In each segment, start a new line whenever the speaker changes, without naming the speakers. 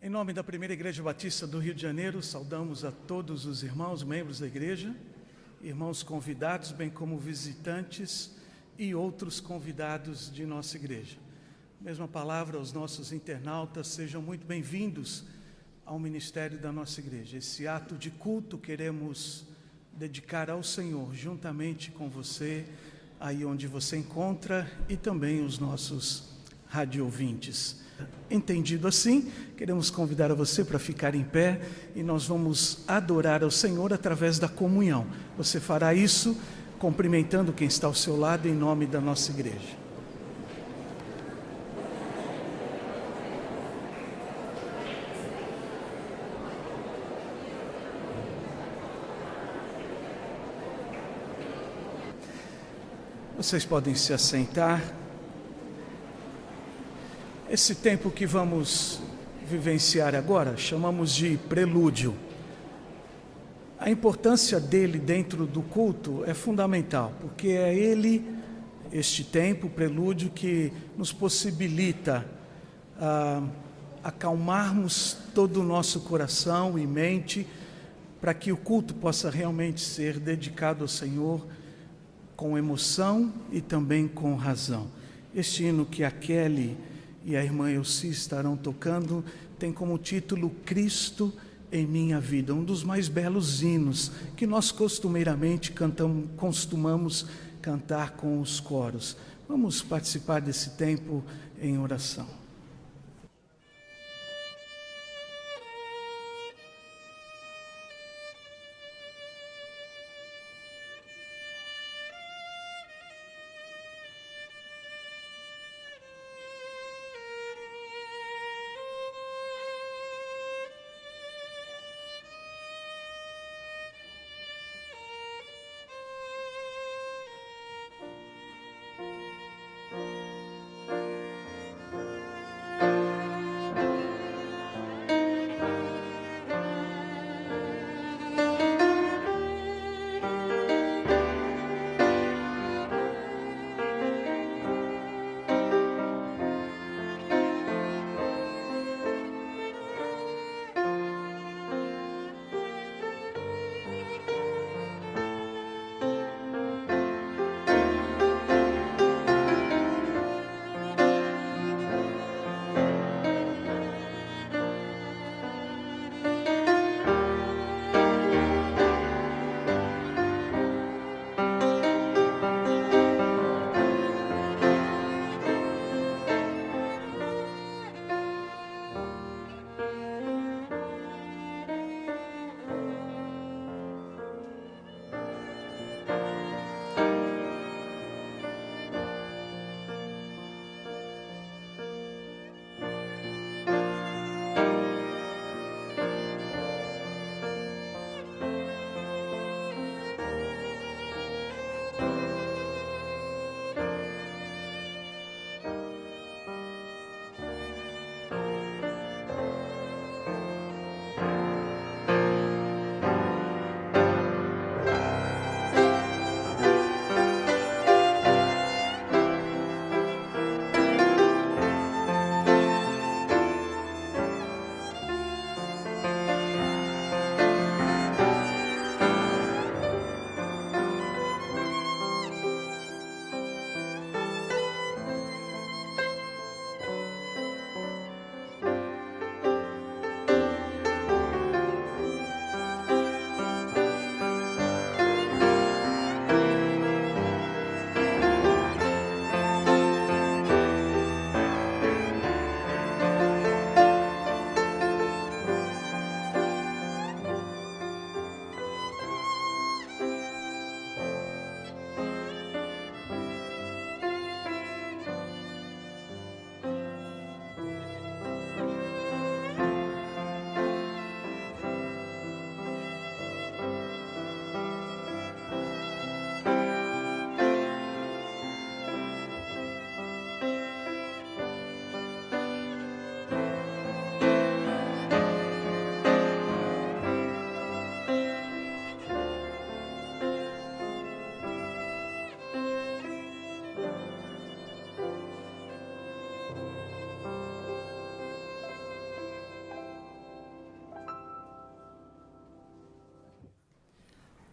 Em nome da Primeira Igreja Batista do Rio de Janeiro, saudamos a todos os irmãos, membros da igreja, irmãos convidados, bem como visitantes e outros convidados de nossa igreja. Mesma palavra aos nossos internautas, sejam muito bem-vindos ao ministério da nossa igreja. Esse ato de culto queremos dedicar ao Senhor, juntamente com você, aí onde você encontra, e também os nossos radioouvintes. Entendido assim, queremos convidar a você para ficar em pé e nós vamos adorar ao Senhor através da comunhão. Você fará isso cumprimentando quem está ao seu lado em nome da nossa igreja. Vocês podem se assentar. Esse tempo que vamos vivenciar agora, chamamos de prelúdio. A importância dele dentro do culto é fundamental, porque é ele, este tempo, prelúdio, que nos possibilita acalmarmos todo o nosso coração e mente, para que o culto possa realmente ser dedicado ao Senhor com emoção e também com razão. Este hino que a Kelly e a irmã Elci estarão tocando tem como título Cristo em Minha Vida, um dos mais belos hinos que nós costumeiramente costumamos cantar com os coros. Vamos participar desse tempo em oração.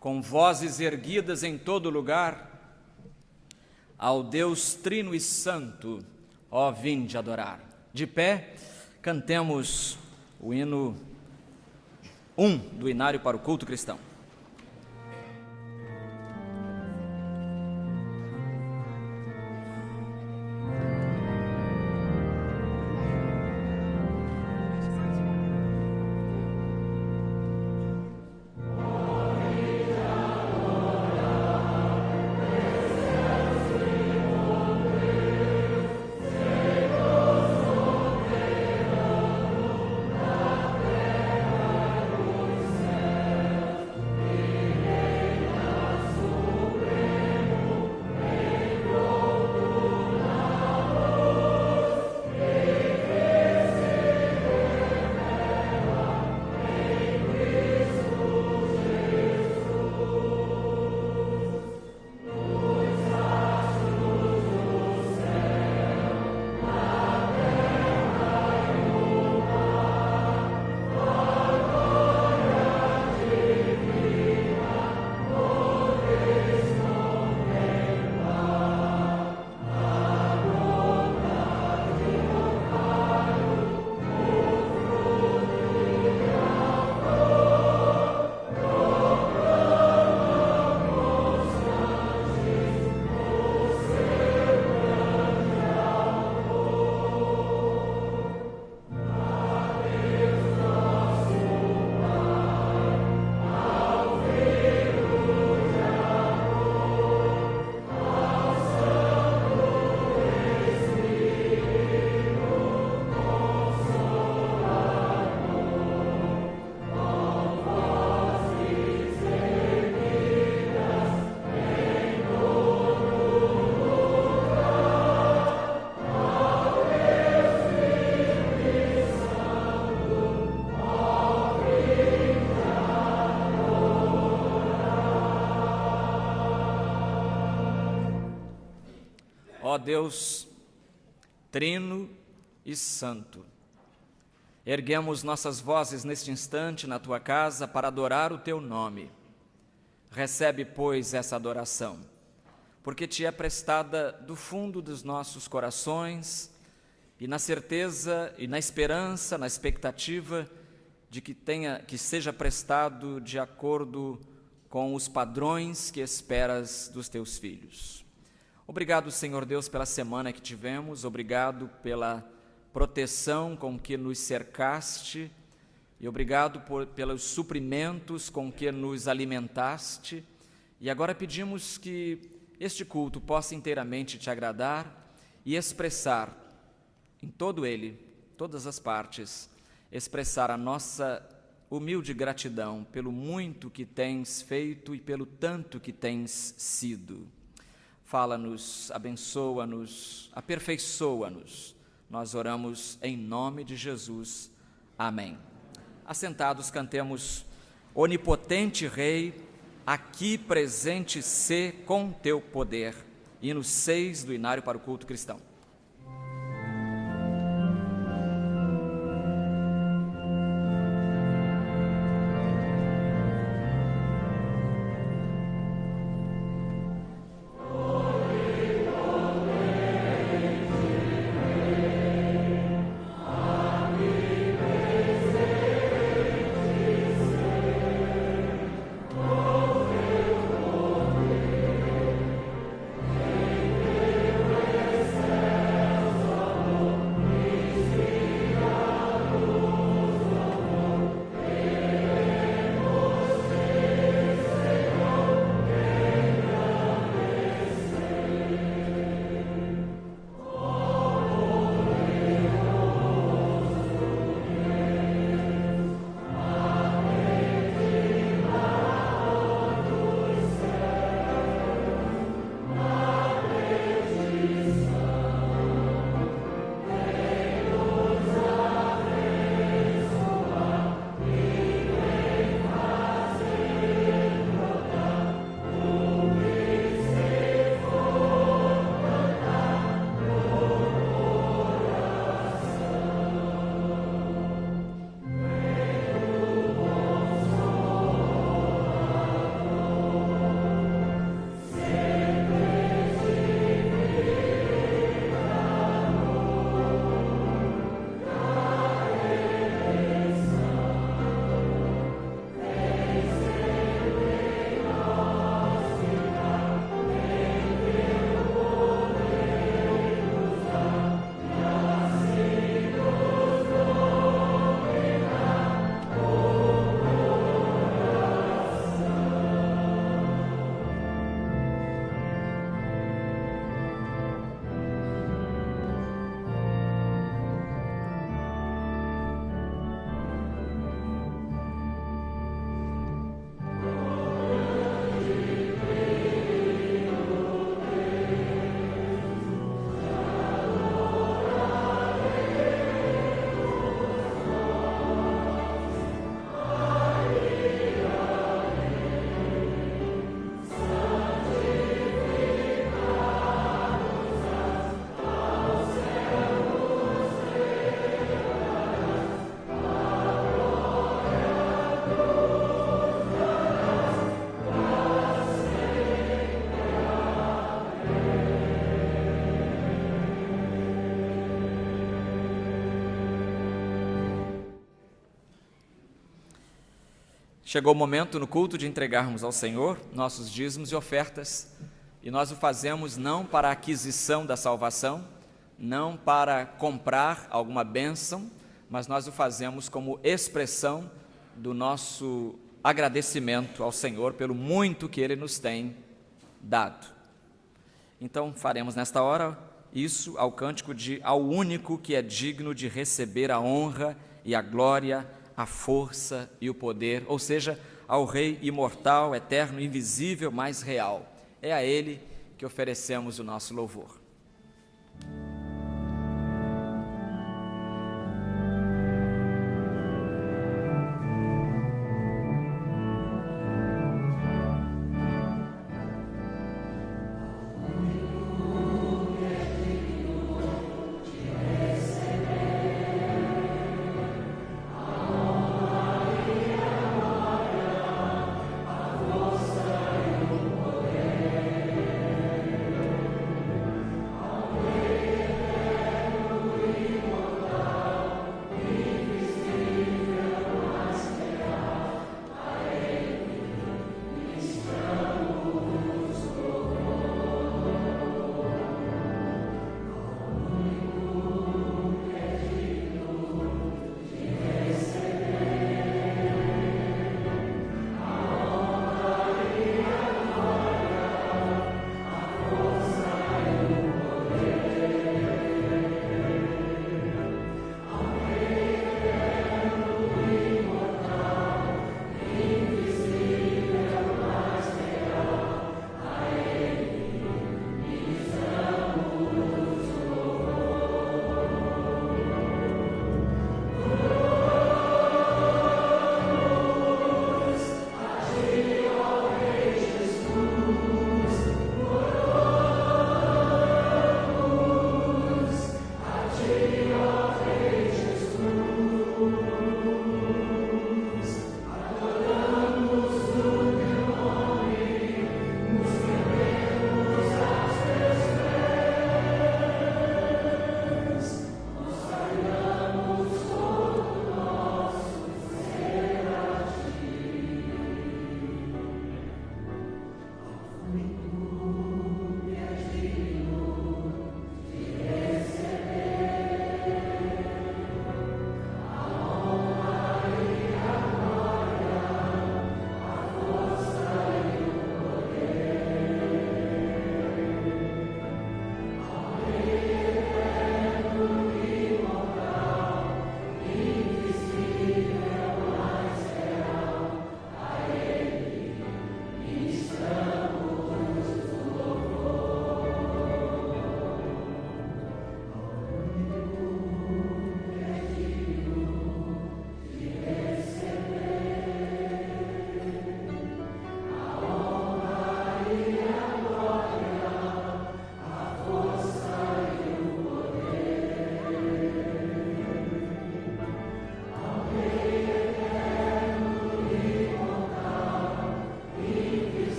com vozes erguidas em todo lugar, ao Deus Trino e Santo, ó, vinde adorar. De pé, cantemos o hino 1 do Inário para o Culto Cristão. Ó Deus Trino e Santo, erguemos nossas vozes neste instante na Tua casa para adorar o Teu nome. Recebe, pois, essa adoração, porque Te é prestada do fundo dos nossos corações e na certeza e na esperança, na expectativa de que seja prestado de acordo com os padrões que esperas dos Teus filhos. Obrigado, Senhor Deus, pela semana que tivemos, obrigado pela proteção com que nos cercaste e obrigado pelos suprimentos com que nos alimentaste. E agora pedimos que este culto possa inteiramente Te agradar e expressar em todo ele, todas as partes, expressar a nossa humilde gratidão pelo muito que Tens feito e pelo tanto que Tens sido. Fala-nos, abençoa-nos, aperfeiçoa-nos. Nós oramos em nome de Jesus. Amém. Assentados, cantemos Onipotente Rei, aqui presente sê com Teu poder. Hino 6 do Inário para o Culto Cristão. Chegou o momento no culto de entregarmos ao Senhor nossos dízimos e ofertas, e nós o fazemos não para a aquisição da salvação, não para comprar alguma bênção, mas nós o fazemos como expressão do nosso agradecimento ao Senhor pelo muito que Ele nos tem dado. Então faremos nesta hora isso ao cântico de Ao único que é digno de receber a honra e a glória, a força e o poder, ou seja, ao Rei imortal, eterno, invisível, mas real. É a Ele que oferecemos o nosso louvor.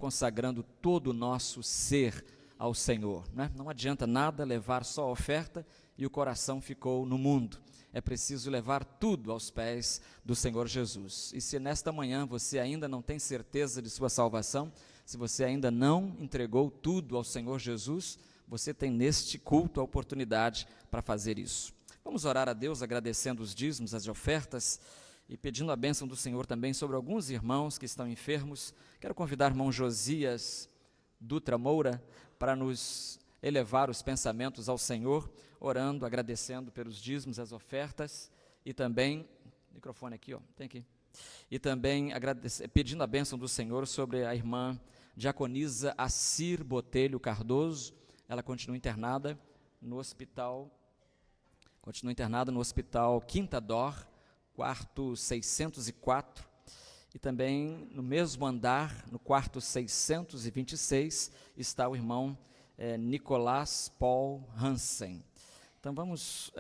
consagrando todo o nosso ser ao Senhor, né? Não adianta nada levar só a oferta e o coração ficou no mundo. É preciso levar tudo aos pés do Senhor Jesus. E se nesta manhã você ainda não tem certeza de sua salvação, se você ainda não entregou tudo ao Senhor Jesus, você tem neste culto a oportunidade para fazer isso. Vamos orar a Deus agradecendo os dízimos, as ofertas e pedindo a bênção do Senhor também sobre alguns irmãos que estão enfermos. Quero convidar o irmão Josias Dutra Moura para nos elevar os pensamentos ao Senhor, orando, agradecendo pelos dízimos, as ofertas e também, microfone aqui, ó, tem aqui, e também pedindo a bênção do Senhor sobre a irmã Diaconisa Assir Botelho Cardoso. Ela continua internada no hospital Quinta Dor, quarto 604, e também no mesmo andar, no quarto 626, está o irmão Nicolás Paul Hansen. Então vamos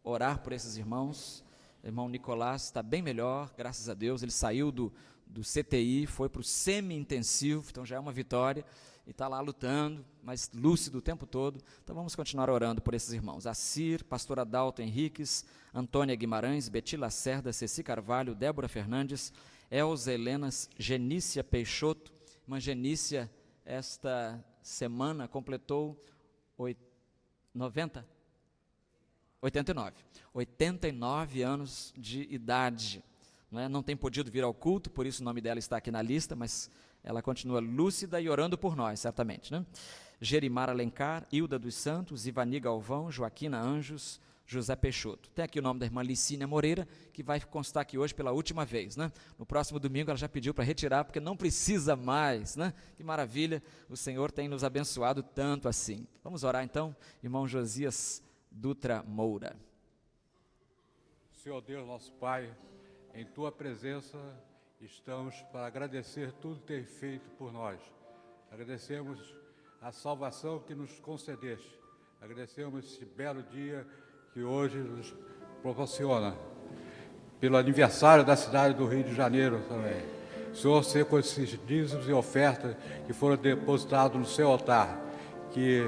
orar por esses irmãos. O irmão Nicolás está bem melhor, graças a Deus. Ele saiu do CTI, foi para o semi-intensivo, então já é uma vitória, e está lá lutando, mas lúcido o tempo todo. Então vamos continuar orando por esses irmãos. Assir, pastor Adalto Henriques, Antônia Guimarães, Betty Lacerda, Ceci Carvalho, Débora Fernandes, Elza Helenas, Genícia Peixoto. Irmã Genícia, esta semana completou 89 anos de idade. Não tem podido vir ao culto, por isso o nome dela está aqui na lista, mas ela continua lúcida e orando por nós, certamente. Gerimar Alencar, Hilda dos Santos, Ivani Galvão, Joaquina Anjos, José Peixoto. Tem aqui o nome da irmã Licínia Moreira, que vai constar aqui hoje pela última vez. No próximo domingo ela já pediu para retirar, porque não precisa mais. Que maravilha, o Senhor tem nos abençoado tanto assim. Vamos orar então, irmão Josias Dutra Moura.
Senhor Deus, nosso Pai, em Tua presença estamos para agradecer tudo que tem feito por nós. Agradecemos a salvação que nos concedeste. Agradecemos esse belo dia que hoje nos proporciona. Pelo aniversário da cidade do Rio de Janeiro também. Senhor, seja com esses dízimos e ofertas que foram depositados no seu altar. Que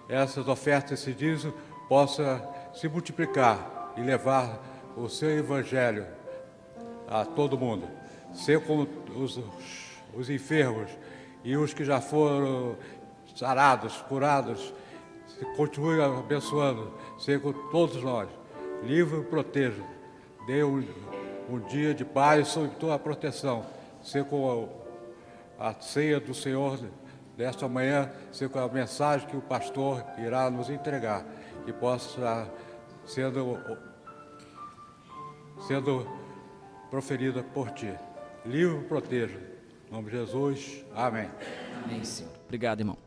essas ofertas, esses dízimos, possam se multiplicar e levar o seu evangelho a todo mundo. Ser como os enfermos e os que já foram sarados, curados, continue abençoando, ser com todos nós. Livre e proteja. Dê um dia de paz sob tua proteção. Ser com a ceia do Senhor desta manhã, ser com a mensagem que o pastor irá nos entregar, que possa estar sendo proferida por ti. Livre e proteja. Em nome de Jesus. Amém.
Amém, Senhor. Obrigado, irmão.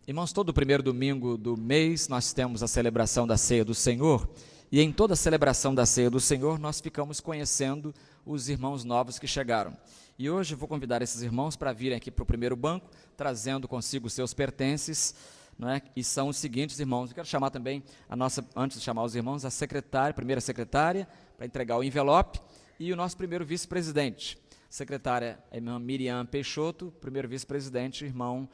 Irmãos, todo primeiro domingo do mês nós temos a celebração da Ceia do Senhor, e em toda a celebração da Ceia do Senhor nós ficamos conhecendo os irmãos novos que chegaram. E hoje eu vou convidar esses irmãos para virem aqui para o primeiro banco, trazendo consigo os seus pertences, e são os seguintes irmãos. Eu quero chamar também antes de chamar os irmãos, a secretária, primeira secretária, para entregar o envelope, e o nosso primeiro vice-presidente. Secretária, a irmã Miriam Peixoto, primeiro vice-presidente, irmão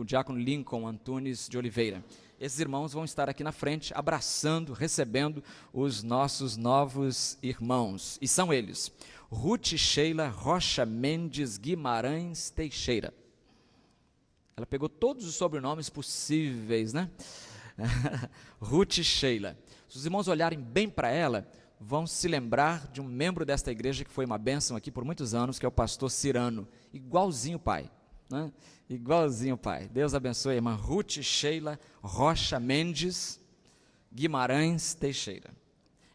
Diácono Lincoln Antunes de Oliveira. Esses irmãos vão estar aqui na frente, abraçando, recebendo os nossos novos irmãos. E são eles: Ruth Sheila Rocha Mendes Guimarães Teixeira. Ela pegou todos os sobrenomes possíveis, Ruth Sheila. Se os irmãos olharem bem para ela, vão se lembrar de um membro desta igreja que foi uma bênção aqui por muitos anos, que é o pastor Cirano, igualzinho o pai, igualzinho o pai. Deus abençoe a irmã Ruth Sheila Rocha Mendes Guimarães Teixeira.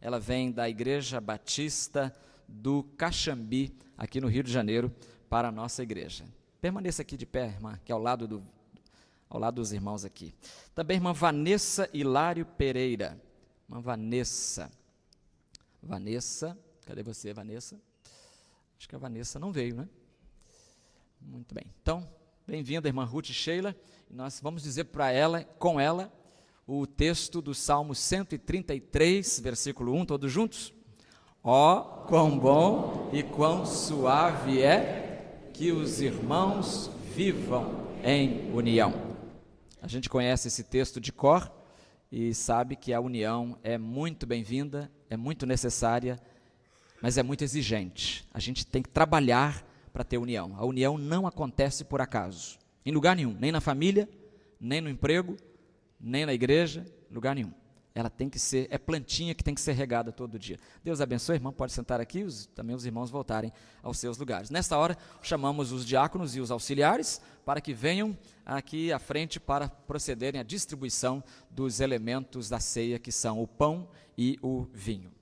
Ela vem da Igreja Batista do Caxambi, aqui no Rio de Janeiro, para a nossa igreja. Permaneça aqui de pé, irmã, que é ao lado dos irmãos aqui. Também irmã Vanessa Hilário Pereira. Irmã Vanessa, cadê você, Vanessa? Acho que a Vanessa não veio, Muito bem. Então, bem-vinda, irmã Ruth Sheila. E nós vamos dizer com ela, o texto do Salmo 133, versículo 1, todos juntos? Ó, quão bom e quão suave é que os irmãos vivam em união. A gente conhece esse texto de cor e sabe que a união é muito bem-vinda, é muito necessária, mas é muito exigente. A gente tem que trabalhar para ter união. A união não acontece por acaso, em lugar nenhum, nem na família, nem no emprego, nem na igreja, lugar nenhum. Ela tem que ser, é plantinha que tem que ser regada todo dia. Deus abençoe, irmão, pode sentar aqui, também os irmãos voltarem aos seus lugares. Nesta hora, chamamos os diáconos e os auxiliares para que venham aqui à frente para procederem à distribuição dos elementos da ceia, que são o pão e o vinho.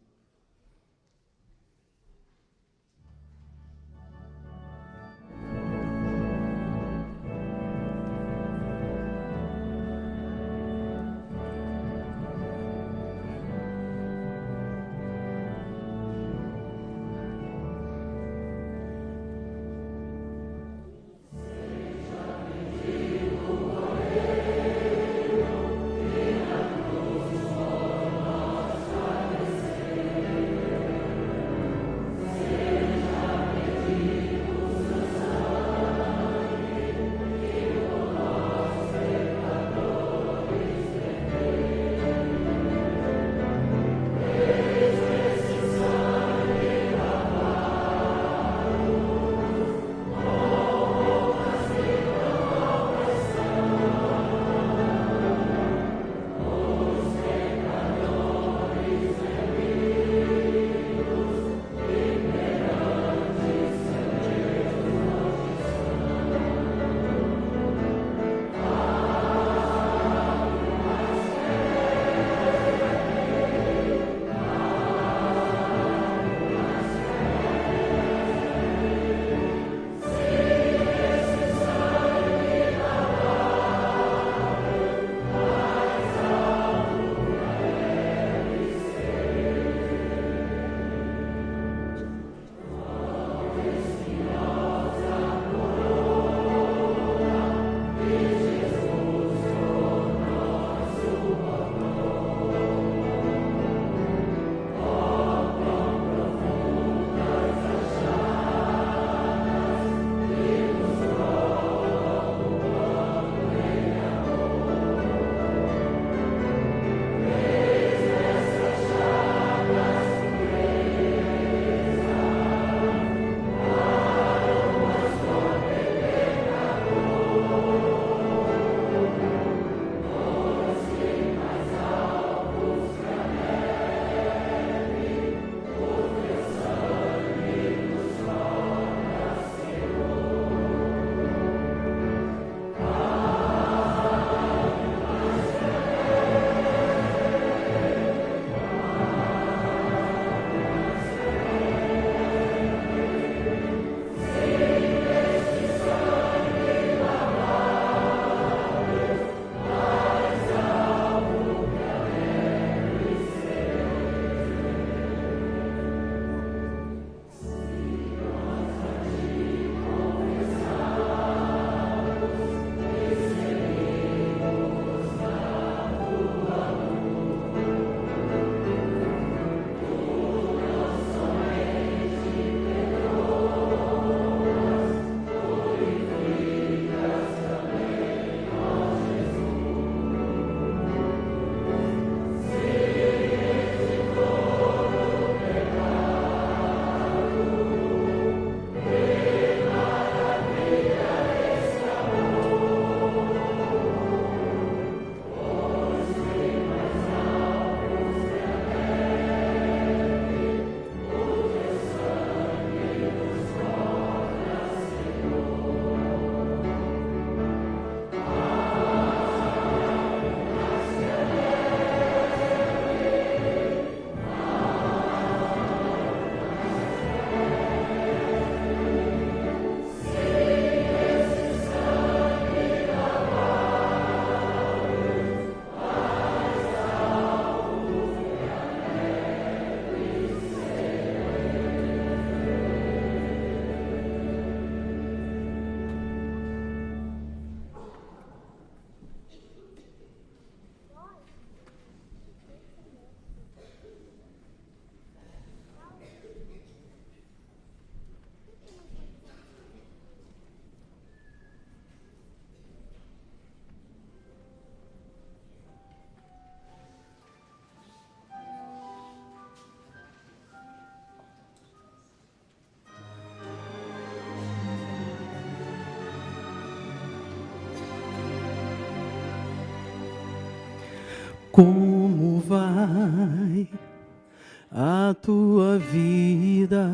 na tua vida.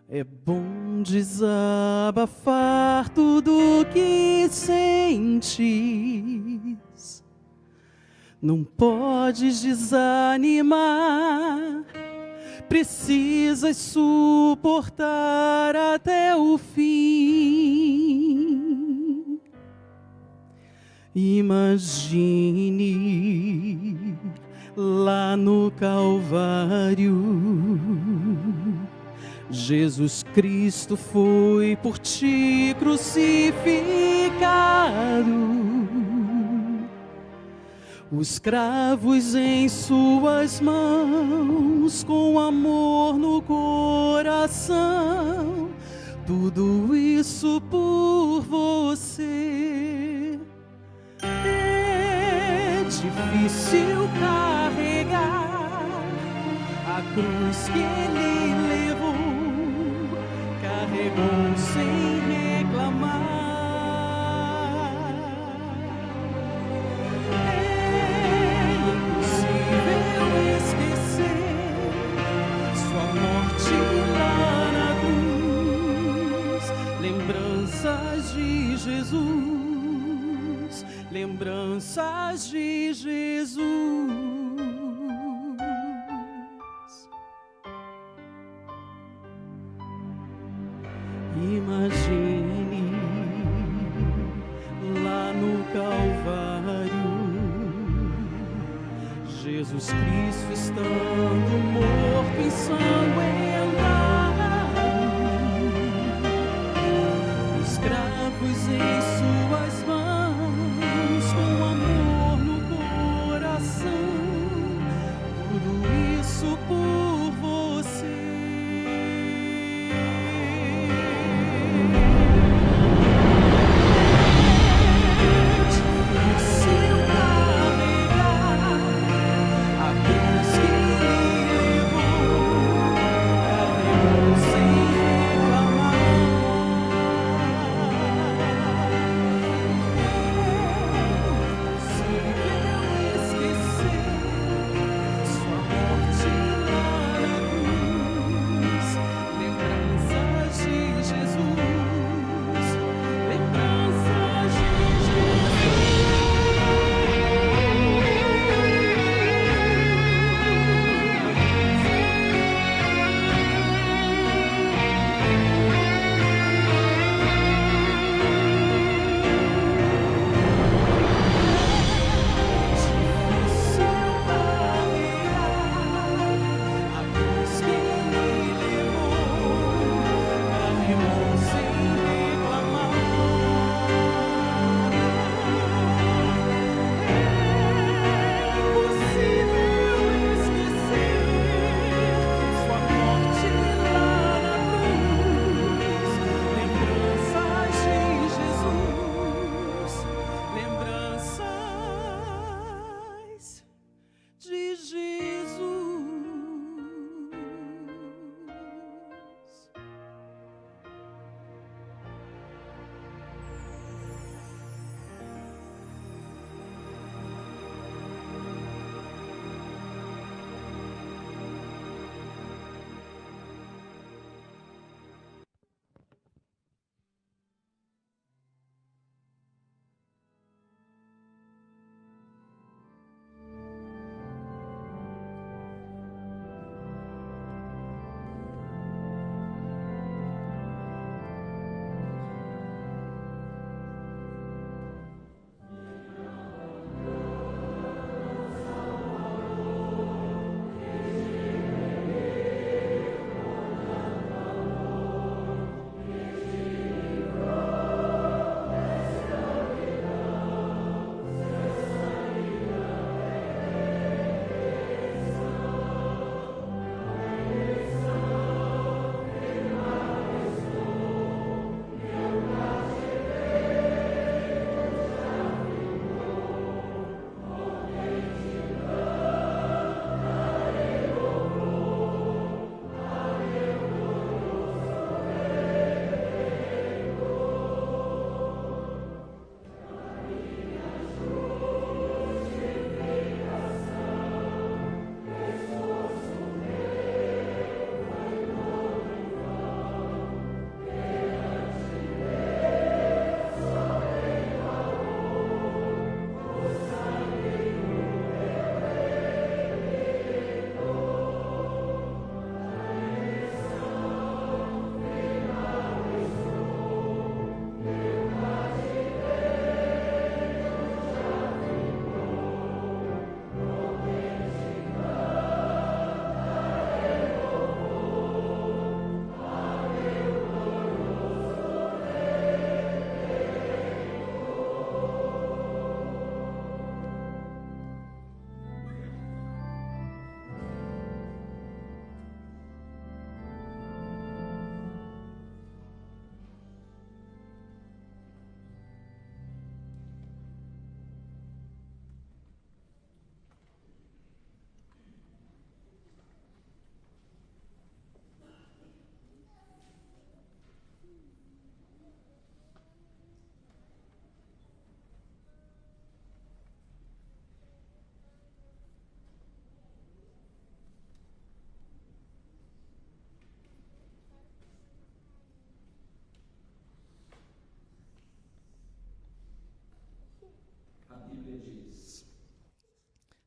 É bom desabafar tudo que sentes. Não podes desanimar, precisas suportar até o fim. Imagine lá no Calvário, Jesus Cristo foi por ti crucificado. Os cravos em suas mãos, com amor no coração, tudo isso por você. É difícil carregar a cruz que ele levou, carregou sem reclamar. Lembranças de Jesus, lembranças de Jesus. Imagine lá no Calvário, Jesus Cristo estando morto, ensanguentado. Cravos em suas mãos, com amor no coração, tudo isso por você. É difícil carregar a cruz que ele levou, carregou sem reclamar.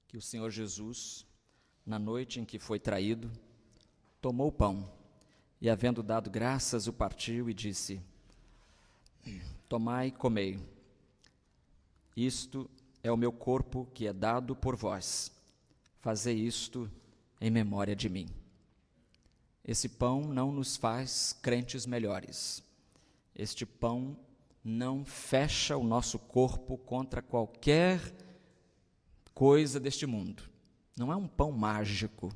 que o Senhor Jesus, na noite em que foi traído, tomou o pão e, havendo dado graças, o partiu e disse: tomai e comei, isto é o meu corpo que é dado por vós, fazei isto em memória de mim. Esse pão não nos faz crentes melhores, este pão não fecha o nosso corpo contra qualquer coisa deste mundo. Não é um pão mágico,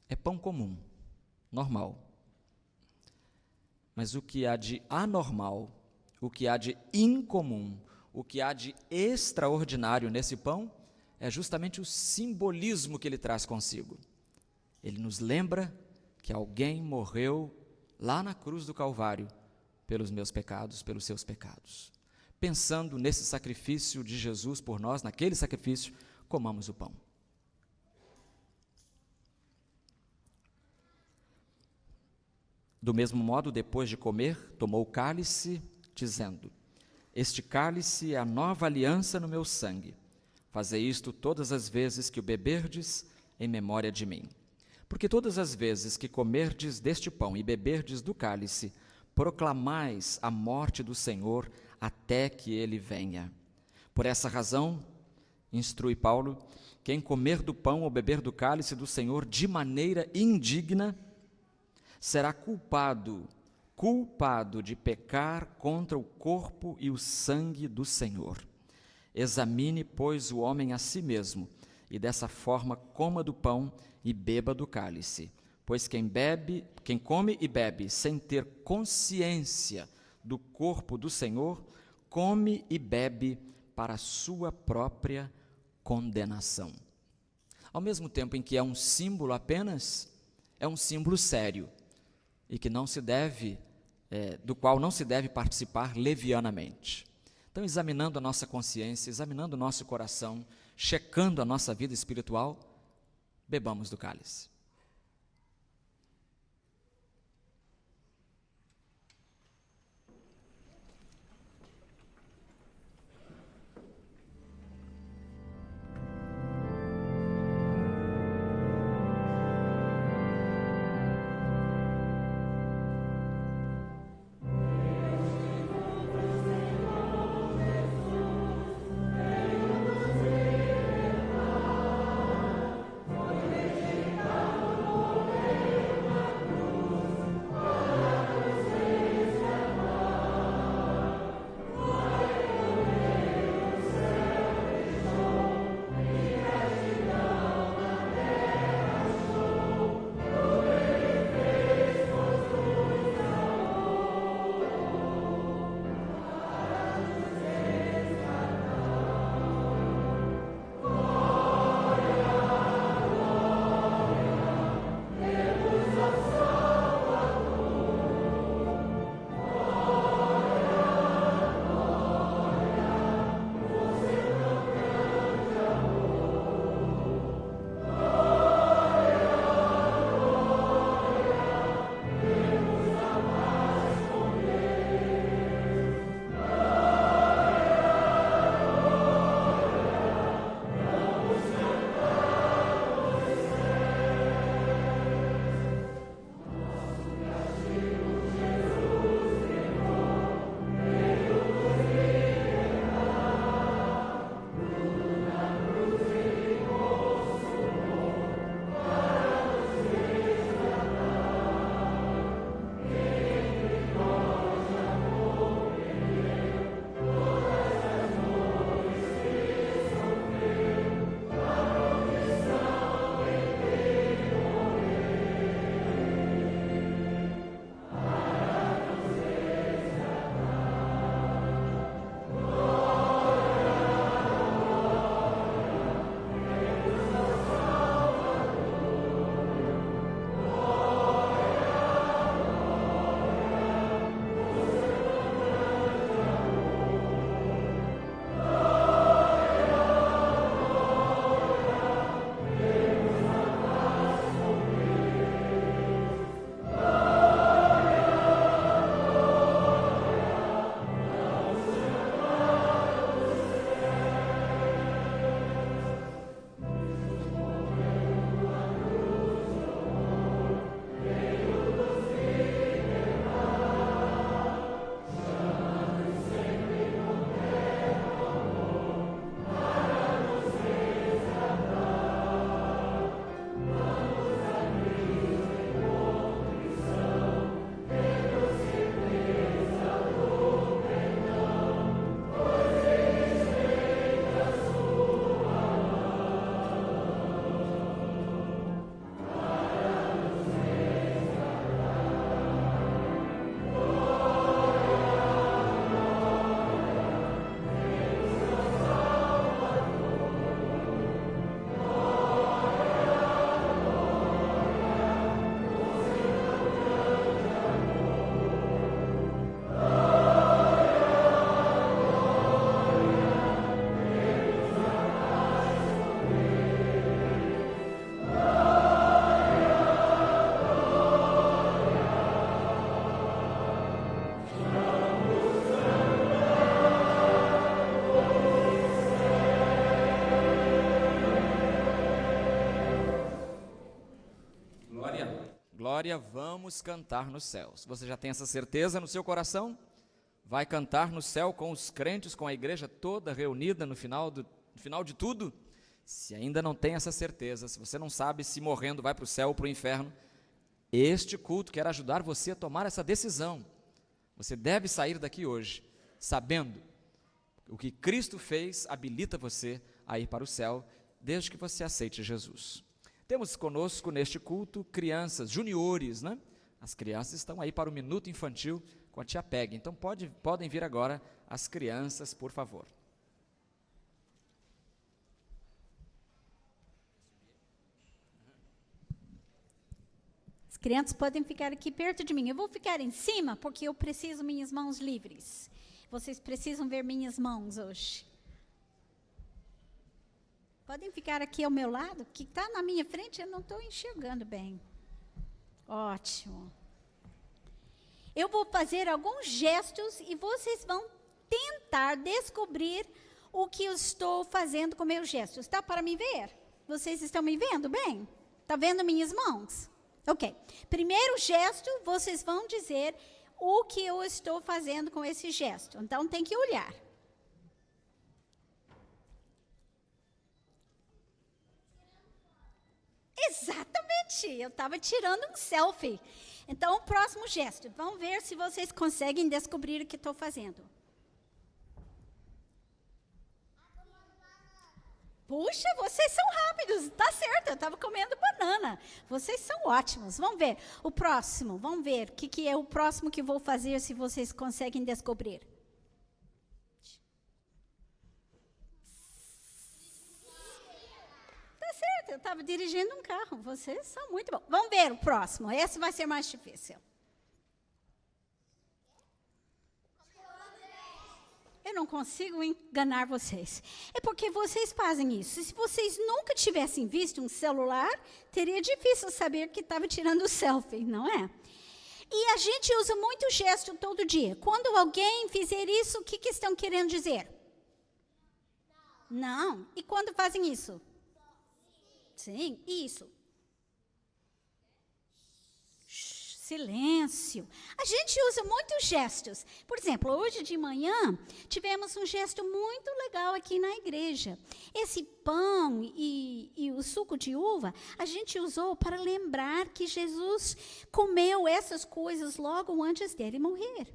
é pão comum, normal. Mas o que há de anormal, o que há de incomum, o que há de extraordinário nesse pão é justamente o simbolismo que ele traz consigo. Ele nos lembra que alguém morreu lá na cruz do Calvário pelos meus pecados, pelos seus pecados. Pensando nesse sacrifício de Jesus por nós, naquele sacrifício, comamos o pão. Do mesmo modo, depois de comer, tomou o cálice, dizendo: este cálice é a nova aliança no meu sangue. Fazei isto todas as vezes que o beberdes, em memória de mim. Porque todas as vezes que comerdes deste pão e beberdes do cálice, proclamais a morte do Senhor até que ele venha. Por essa razão, instrui Paulo, quem comer do pão ou beber do cálice do Senhor de maneira indigna, será culpado de pecar contra o corpo e o sangue do Senhor. Examine, pois, o homem a si mesmo, e dessa forma coma do pão e beba do cálice. Pois quem come e bebe sem ter consciência do corpo do Senhor, come e bebe para a sua própria condenação. Ao mesmo tempo em que é um símbolo apenas, é um símbolo sério, e que não se deve, do qual não se deve participar levianamente. Então, examinando a nossa consciência, examinando o nosso coração, checando a nossa vida espiritual, bebamos do cálice. glória, vamos cantar nos céus. Você já tem essa certeza no seu coração? Vai cantar no céu com os crentes, com a igreja toda reunida no final de tudo? Se ainda não tem essa certeza, se você não sabe se morrendo vai para o céu ou para o inferno, este culto quer ajudar você a tomar essa decisão. Você deve sair daqui hoje sabendo o que Cristo fez habilita você a ir para o céu, desde que você aceite Jesus. Temos conosco neste culto crianças, juniores, né? As crianças estão aí para o minuto infantil com a tia Peg. Então podem vir agora as crianças, por favor.
As crianças podem ficar aqui perto de mim. Eu vou ficar em cima porque eu preciso minhas mãos livres. Vocês precisam ver minhas mãos hoje. Podem ficar aqui ao meu lado, que está na minha frente, eu não estou enxergando bem. Ótimo. Eu vou fazer alguns gestos e vocês vão tentar descobrir o que eu estou fazendo com meus gestos. Está para me ver? Vocês estão me vendo bem? Está vendo minhas mãos? Ok. Primeiro gesto, vocês vão dizer o que eu estou fazendo com esse gesto. Então, tem que olhar. Exatamente, eu estava tirando um selfie. Então, o próximo gesto. Vamos ver se vocês conseguem descobrir o que estou fazendo. Puxa, vocês são rápidos. Tá certo, eu estava comendo banana. Vocês são ótimos. Vamos ver o próximo. Vamos ver o que é o próximo que vou fazer, se vocês conseguem descobrir. Certo, eu estava dirigindo um carro. Vocês são muito bons. Vamos ver o próximo. Esse vai ser mais difícil. Eu não consigo enganar vocês. É porque vocês fazem isso. Se vocês nunca tivessem visto um celular, teria difícil saber que estava tirando selfie, não é? E a gente usa muito gesto todo dia. Quando alguém fizer isso, o que estão querendo dizer? Não. E quando fazem isso? Sim, isso. Silêncio. A gente usa muitos gestos. Por exemplo, hoje de manhã, tivemos um gesto muito legal aqui na igreja. Esse pão e o suco de uva, a gente usou para lembrar que Jesus comeu essas coisas logo antes dele morrer.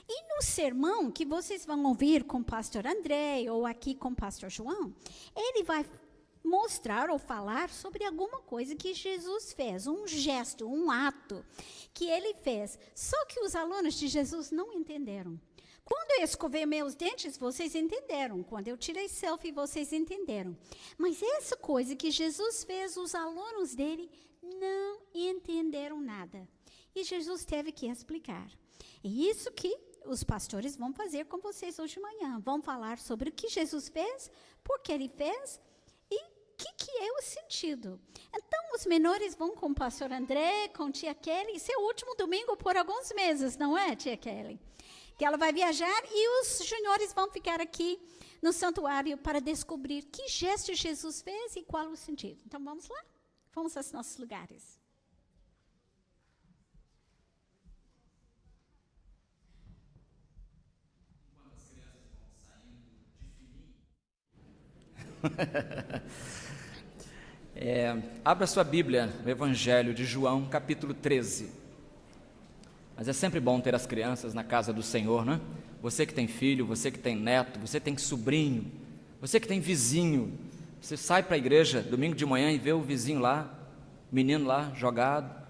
E no sermão que vocês vão ouvir com o pastor André ou aqui com o pastor João, ele vai mostrar ou falar sobre alguma coisa que Jesus fez, um gesto, um ato que ele fez. Só que os alunos de Jesus não entenderam. Quando eu escovei meus dentes, vocês entenderam. Quando eu tirei selfie, vocês entenderam. Mas essa coisa que Jesus fez, os alunos dele não entenderam nada. E Jesus teve que explicar. E isso que os pastores vão fazer com vocês hoje de manhã. Vão falar sobre o que Jesus fez, por que ele fez, o que é o sentido? Então, os menores vão com o pastor André, com tia Kelly. Esse é o último domingo por alguns meses, não é, tia Kelly? Que ela vai viajar e os juniores vão ficar aqui no santuário para descobrir que gesto Jesus fez e qual o sentido. Então, vamos lá? Vamos aos nossos lugares.
Abra sua Bíblia no Evangelho de João, capítulo 13. Mas é sempre bom ter as crianças na casa do Senhor, né? Você que tem filho, você que tem neto, você que tem sobrinho, você que tem vizinho. Você sai para a igreja domingo de manhã e vê o vizinho lá, o menino lá jogado.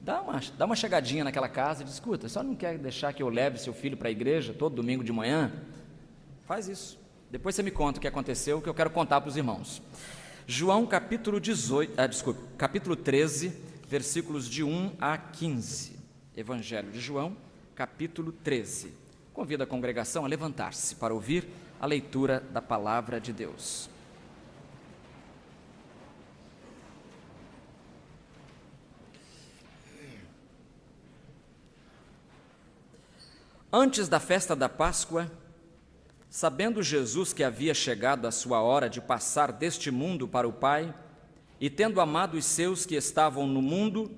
Dá uma chegadinha naquela casa e diz: escuta, só não quer deixar que eu leve seu filho para a igreja todo domingo de manhã? Faz isso. Depois você me conta o que aconteceu, que eu quero contar para os irmãos. João capítulo 13, versículos de 1 a 15. Evangelho de João, capítulo 13. Convido a congregação a levantar-se para ouvir a leitura da palavra de Deus. Antes da festa da Páscoa, sabendo Jesus que havia chegado a sua hora de passar deste mundo para o Pai, e tendo amado os seus que estavam no mundo,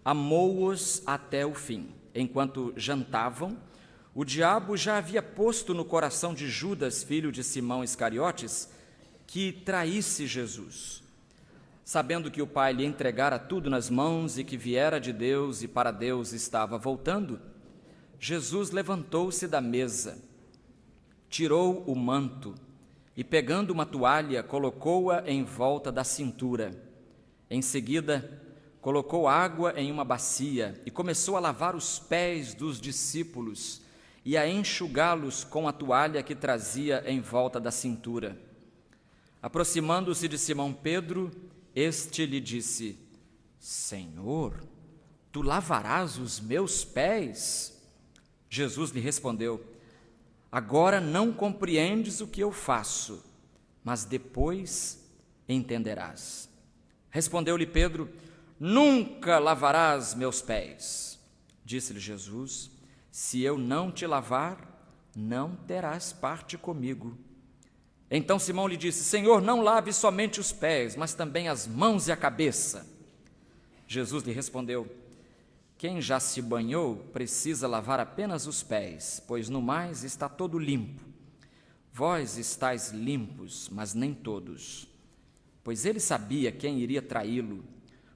amou-os até o fim. Enquanto jantavam, o diabo já havia posto no coração de Judas, filho de Simão Iscariotes, que traísse Jesus. Sabendo que o Pai lhe entregara tudo nas mãos e que viera de Deus e para Deus estava voltando, Jesus levantou-se da mesa, tirou o manto e, pegando uma toalha, colocou-a em volta da cintura. Em seguida, colocou água em uma bacia e começou a lavar os pés dos discípulos e a enxugá-los com a toalha que trazia em volta da cintura. Aproximando-se de Simão Pedro, este lhe disse: Senhor, tu lavarás os meus pés? Jesus lhe respondeu: Agora não compreendes o que eu faço, mas depois entenderás. Respondeu-lhe Pedro: Nunca lavarás meus pés. Disse-lhe Jesus: Se eu não te lavar, não terás parte comigo. Então Simão lhe disse: Senhor, não lave somente os pés, mas também as mãos e a cabeça. Jesus lhe respondeu: Quem já se banhou precisa lavar apenas os pés, pois no mais está todo limpo. Vós estáis limpos, mas nem todos. Pois ele sabia quem iria traí-lo,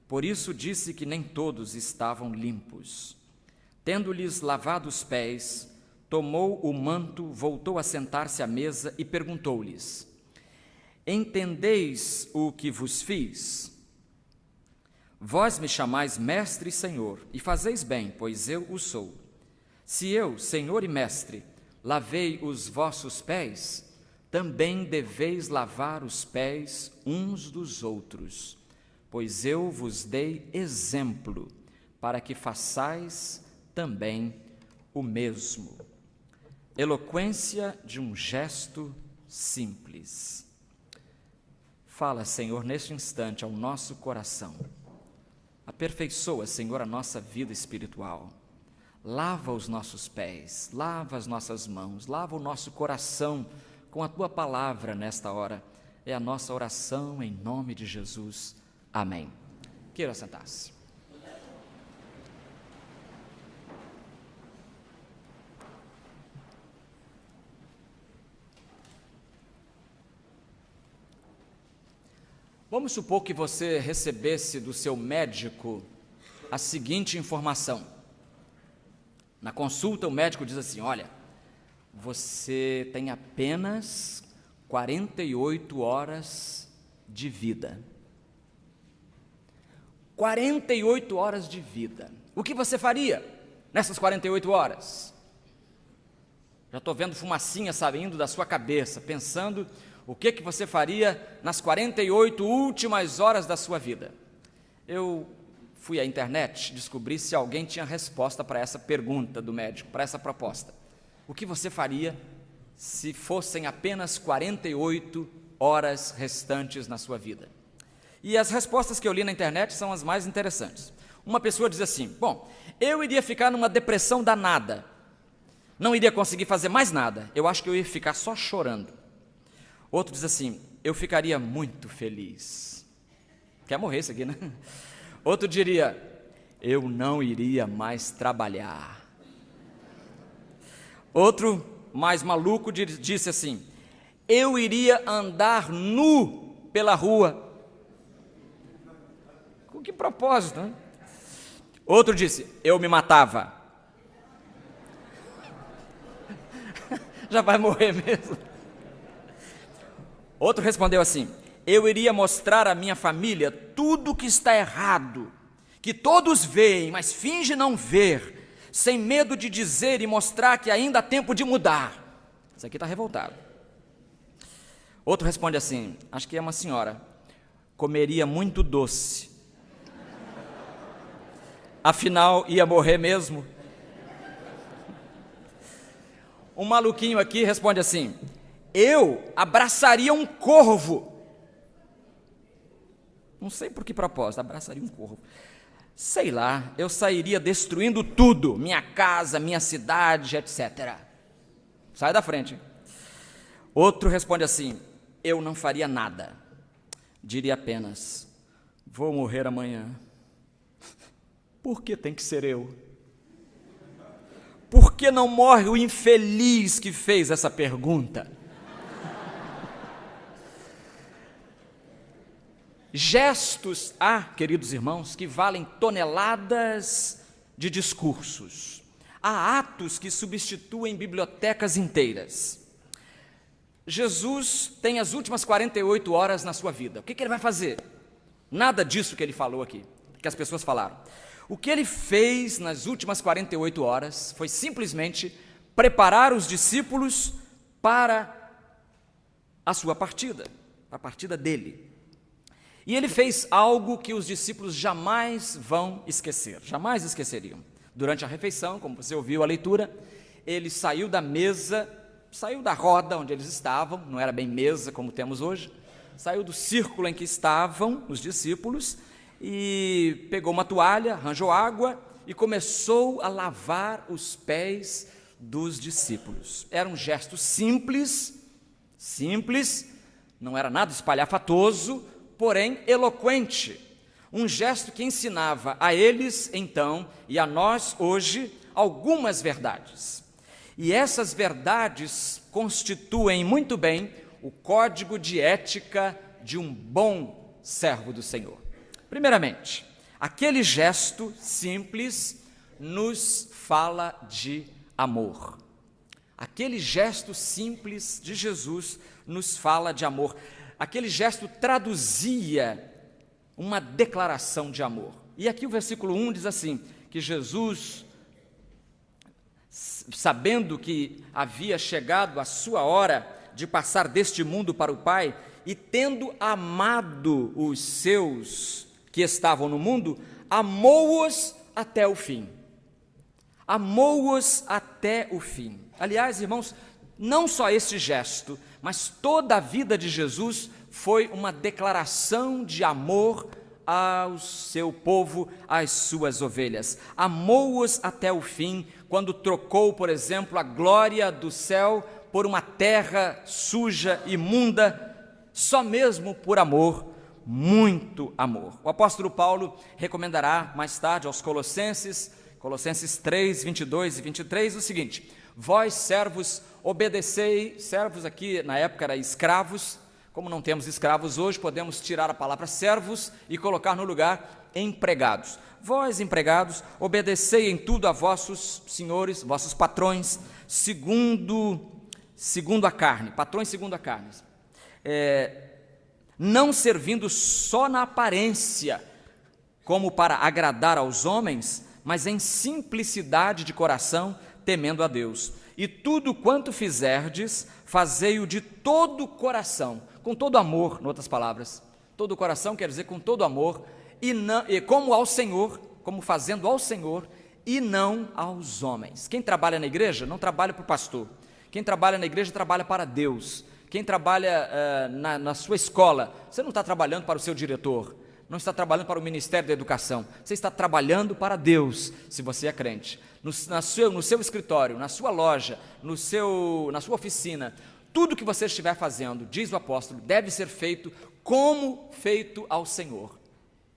por isso disse que nem todos estavam limpos. Tendo-lhes lavado os pés, tomou o manto, voltou a sentar-se à mesa e perguntou-lhes: Entendeis o que vos fiz? Vós me chamais mestre e senhor, e fazeis bem, pois eu o sou. Se eu, senhor e mestre, lavei os vossos pés, também deveis lavar os pés uns dos outros, pois eu vos dei exemplo, para que façais também o mesmo. Eloquência de um gesto simples. Fala, Senhor, neste instante ao nosso coração. Aperfeiçoa, Senhor, a nossa vida espiritual. Lava os nossos pés, lava as nossas mãos, lava o nosso coração com a Tua palavra nesta hora. É a nossa oração em nome de Jesus. Amém. Queira sentar-se. Vamos supor que você recebesse do seu médico a seguinte informação. Na consulta, o médico diz assim: olha, você tem apenas 48 horas de vida. 48 horas de vida. O que você faria nessas 48 horas? Já estou vendo fumacinha saindo da sua cabeça, pensando o que você faria nas 48 últimas horas da sua vida. Eu fui à internet descobrir se alguém tinha resposta para essa pergunta do médico, para essa proposta. O que você faria se fossem apenas 48 horas restantes na sua vida? E as respostas que eu li na internet são as mais interessantes. Uma pessoa diz assim: bom, eu iria ficar numa depressão danada, não iria conseguir fazer mais nada, eu acho que eu ia ficar só chorando. Outro diz assim: eu ficaria muito feliz. Quer morrer isso aqui, né? Outro diria: eu não iria mais trabalhar. Outro, mais maluco, disse assim: eu iria andar nu pela rua. Com que propósito, né? Outro disse: eu me matava. Já vai morrer mesmo. Outro respondeu assim: eu iria mostrar à minha família tudo que está errado, que todos veem, mas finge não ver, sem medo de dizer e mostrar que ainda há tempo de mudar. Isso aqui está revoltado. Outro responde assim, acho que é uma senhora: comeria muito doce, afinal ia morrer mesmo. Um maluquinho aqui responde assim: eu abraçaria um corvo. Não sei por que propósito, abraçaria um corvo. Sei lá, eu sairia destruindo tudo, minha casa, minha cidade, etc. Sai da frente. Outro responde assim: eu não faria nada, diria apenas: vou morrer amanhã. por que tem que ser eu? Por que não morre o infeliz que fez essa pergunta? Gestos há, queridos irmãos, que valem toneladas de discursos. Há atos que substituem bibliotecas inteiras. Jesus tem as últimas 48 horas na sua vida. O que ele vai fazer? Nada disso que ele falou aqui, que as pessoas falaram. O que ele fez nas últimas 48 horas foi simplesmente preparar os discípulos para a sua partida, a partida dele. E ele fez algo que os discípulos jamais vão esquecer, jamais esqueceriam. Durante a refeição, como você ouviu a leitura, ele saiu da mesa, saiu da roda onde eles estavam, não era bem mesa como temos hoje, saiu do círculo em que estavam os discípulos e pegou uma toalha, arranjou água e começou a lavar os pés dos discípulos. Era um gesto simples, não era nada espalhafatoso, porém eloquente, um gesto que ensinava a eles então e a nós hoje algumas verdades. E essas verdades constituem muito bem o código de ética de um bom servo do Senhor. Primeiramente, aquele gesto simples nos fala de amor. Aquele gesto simples de Jesus nos fala de amor. Aquele gesto traduzia uma declaração de amor. E aqui o versículo 1 diz assim, que Jesus, sabendo que havia chegado a sua hora de passar deste mundo para o Pai, e tendo amado os seus que estavam no mundo, amou-os até o fim. Amou-os até o fim. Aliás, irmãos, não só este gesto, mas toda a vida de Jesus foi uma declaração de amor ao seu povo, às suas ovelhas. Amou-os até o fim, quando trocou, por exemplo, a glória do céu por uma terra suja, imunda, só mesmo por amor, muito amor. O apóstolo Paulo recomendará mais tarde aos Colossenses 3, 22 e 23, o seguinte: vós, servos, obedecei, servos aqui na época eram escravos, como não temos escravos hoje, podemos tirar a palavra servos e colocar no lugar empregados. Vós, empregados, obedecei em tudo a vossos senhores, vossos patrões, segundo a carne, patrões segundo a carne, não servindo só na aparência, como para agradar aos homens, mas em simplicidade de coração, temendo a Deus. E tudo quanto fizerdes, fazei-o de todo o coração, com todo amor, em outras palavras. Todo o coração quer dizer com todo amor, e como ao Senhor, como fazendo ao Senhor, e não aos homens. Quem trabalha na igreja não trabalha para o pastor. Quem trabalha na igreja trabalha para Deus. Quem trabalha na sua escola, você não está trabalhando para o seu diretor, não está trabalhando para o Ministério da Educação, você está trabalhando para Deus, se você é crente. No seu escritório, na sua loja, na sua oficina, tudo que você estiver fazendo, diz o apóstolo, deve ser feito como feito ao Senhor.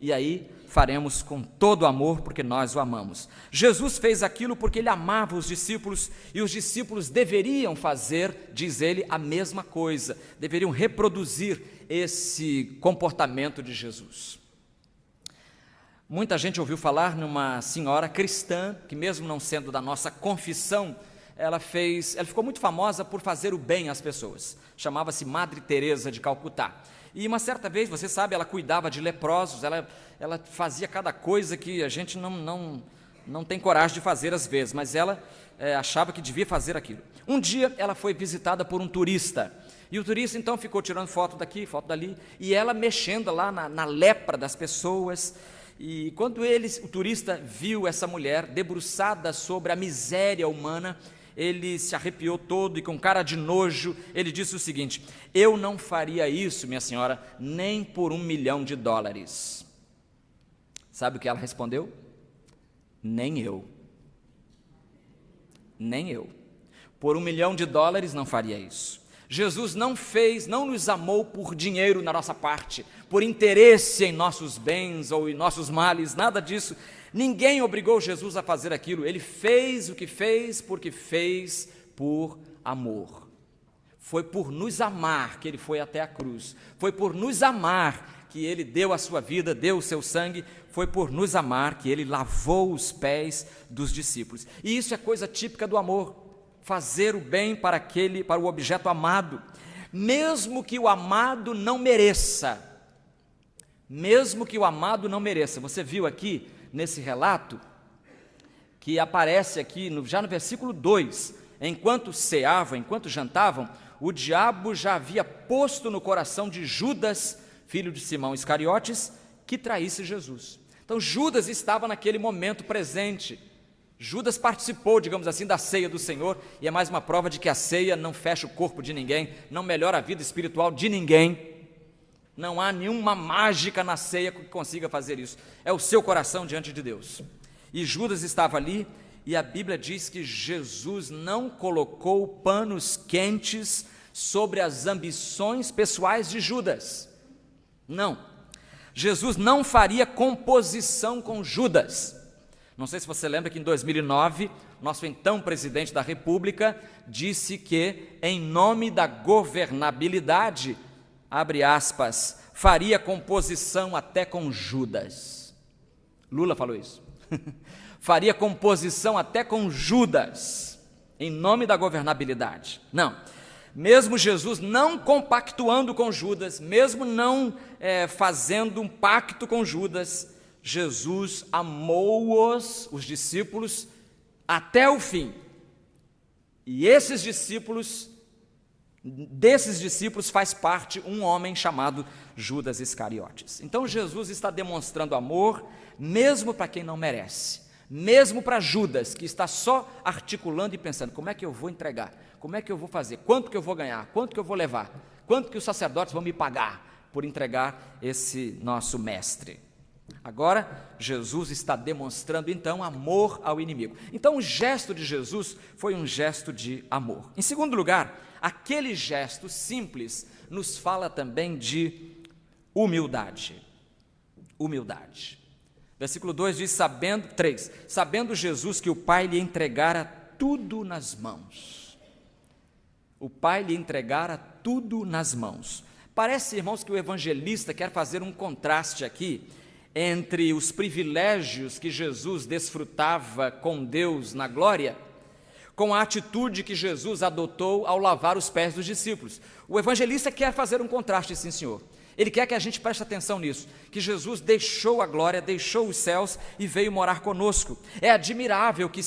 E aí faremos com todo amor, porque nós o amamos. Jesus fez aquilo porque ele amava os discípulos, e os discípulos deveriam fazer, diz ele, a mesma coisa, deveriam reproduzir esse comportamento de Jesus. Muita gente ouviu falar numa senhora cristã, que mesmo não sendo da nossa confissão, ela ficou muito famosa por fazer o bem às pessoas. Chamava-se Madre Teresa de Calcutá. E uma certa vez, você sabe, ela cuidava de leprosos, ela fazia cada coisa que a gente não tem coragem de fazer às vezes, mas ela achava que devia fazer aquilo. Um dia ela foi visitada por um turista, e o turista então ficou tirando foto daqui, foto dali, e ela mexendo lá na lepra das pessoas. E quando o turista viu essa mulher debruçada sobre a miséria humana, ele se arrepiou todo e com cara de nojo, ele disse o seguinte: eu não faria isso, minha senhora, nem por $1 milhão. Sabe o que ela respondeu? Nem eu. Nem eu. Por $1 milhão não faria isso. Jesus não nos amou por dinheiro na nossa parte, por interesse em nossos bens ou em nossos males, nada disso. Ninguém obrigou Jesus a fazer aquilo. Ele fez o que fez porque fez por amor. Foi por nos amar que ele foi até a cruz. Foi por nos amar que ele deu a sua vida, deu o seu sangue. Foi por nos amar que ele lavou os pés dos discípulos. E isso é coisa típica do amor. Fazer o bem para o objeto amado, mesmo que o amado não mereça. Mesmo que o amado não mereça. Você viu aqui nesse relato que aparece aqui já no versículo 2, enquanto ceavam, enquanto jantavam, o diabo já havia posto no coração de Judas, filho de Simão Iscariotes, que traísse Jesus. Então Judas estava naquele momento presente. Judas participou, digamos assim, da ceia do Senhor, e é mais uma prova de que a ceia não fecha o corpo de ninguém, não melhora a vida espiritual de ninguém. Não há nenhuma mágica na ceia que consiga fazer isso. É o seu coração diante de Deus. E Judas estava ali, e a Bíblia diz que Jesus não colocou panos quentes sobre as ambições pessoais de Judas. Não. Jesus não faria composição com Judas. Não sei se você lembra que em 2009, nosso então presidente da República disse que, em nome da governabilidade, abre aspas, faria composição até com Judas. Lula falou isso. Faria composição até com Judas, em nome da governabilidade. Não. Mesmo Jesus não compactuando com Judas, mesmo não fazendo um pacto com Judas, Jesus amou-os, os discípulos, até o fim. E desses discípulos faz parte um homem chamado Judas Iscariotes. Então Jesus está demonstrando amor, mesmo para quem não merece. Mesmo para Judas, que está só articulando e pensando, como é que eu vou entregar? Como é que eu vou fazer? Quanto que eu vou ganhar? Quanto que eu vou levar? Quanto que os sacerdotes vão me pagar por entregar esse nosso mestre? Agora, Jesus está demonstrando, então, amor ao inimigo. Então, o gesto de Jesus foi um gesto de amor. Em segundo lugar, aquele gesto simples nos fala também de humildade. Humildade. Versículo 2 diz, sabendo Jesus que o Pai lhe entregara tudo nas mãos. O Pai lhe entregara tudo nas mãos. Parece, irmãos, que o evangelista quer fazer um contraste aqui entre os privilégios que Jesus desfrutava com Deus na glória, com a atitude que Jesus adotou ao lavar os pés dos discípulos. O evangelista quer fazer um contraste, sim, senhor. Ele quer que a gente preste atenção nisso, que Jesus deixou a glória, deixou os céus e veio morar conosco. É admirável que,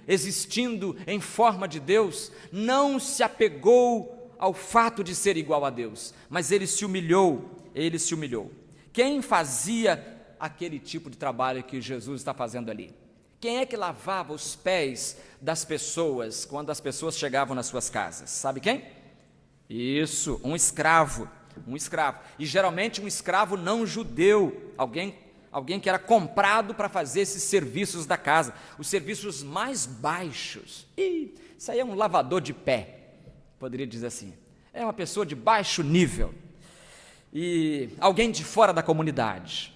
existindo em forma de Deus, não se apegou ao fato de ser igual a Deus, mas ele se humilhou. Quem fazia aquele tipo de trabalho que Jesus está fazendo ali? Quem é que lavava os pés das pessoas quando as pessoas chegavam nas suas casas? Sabe quem? Isso, um escravo. E geralmente um escravo não judeu, alguém que era comprado para fazer esses serviços da casa, os serviços mais baixos. Isso aí é um lavador de pé, poderia dizer assim. É uma pessoa de baixo nível. E alguém de fora da comunidade.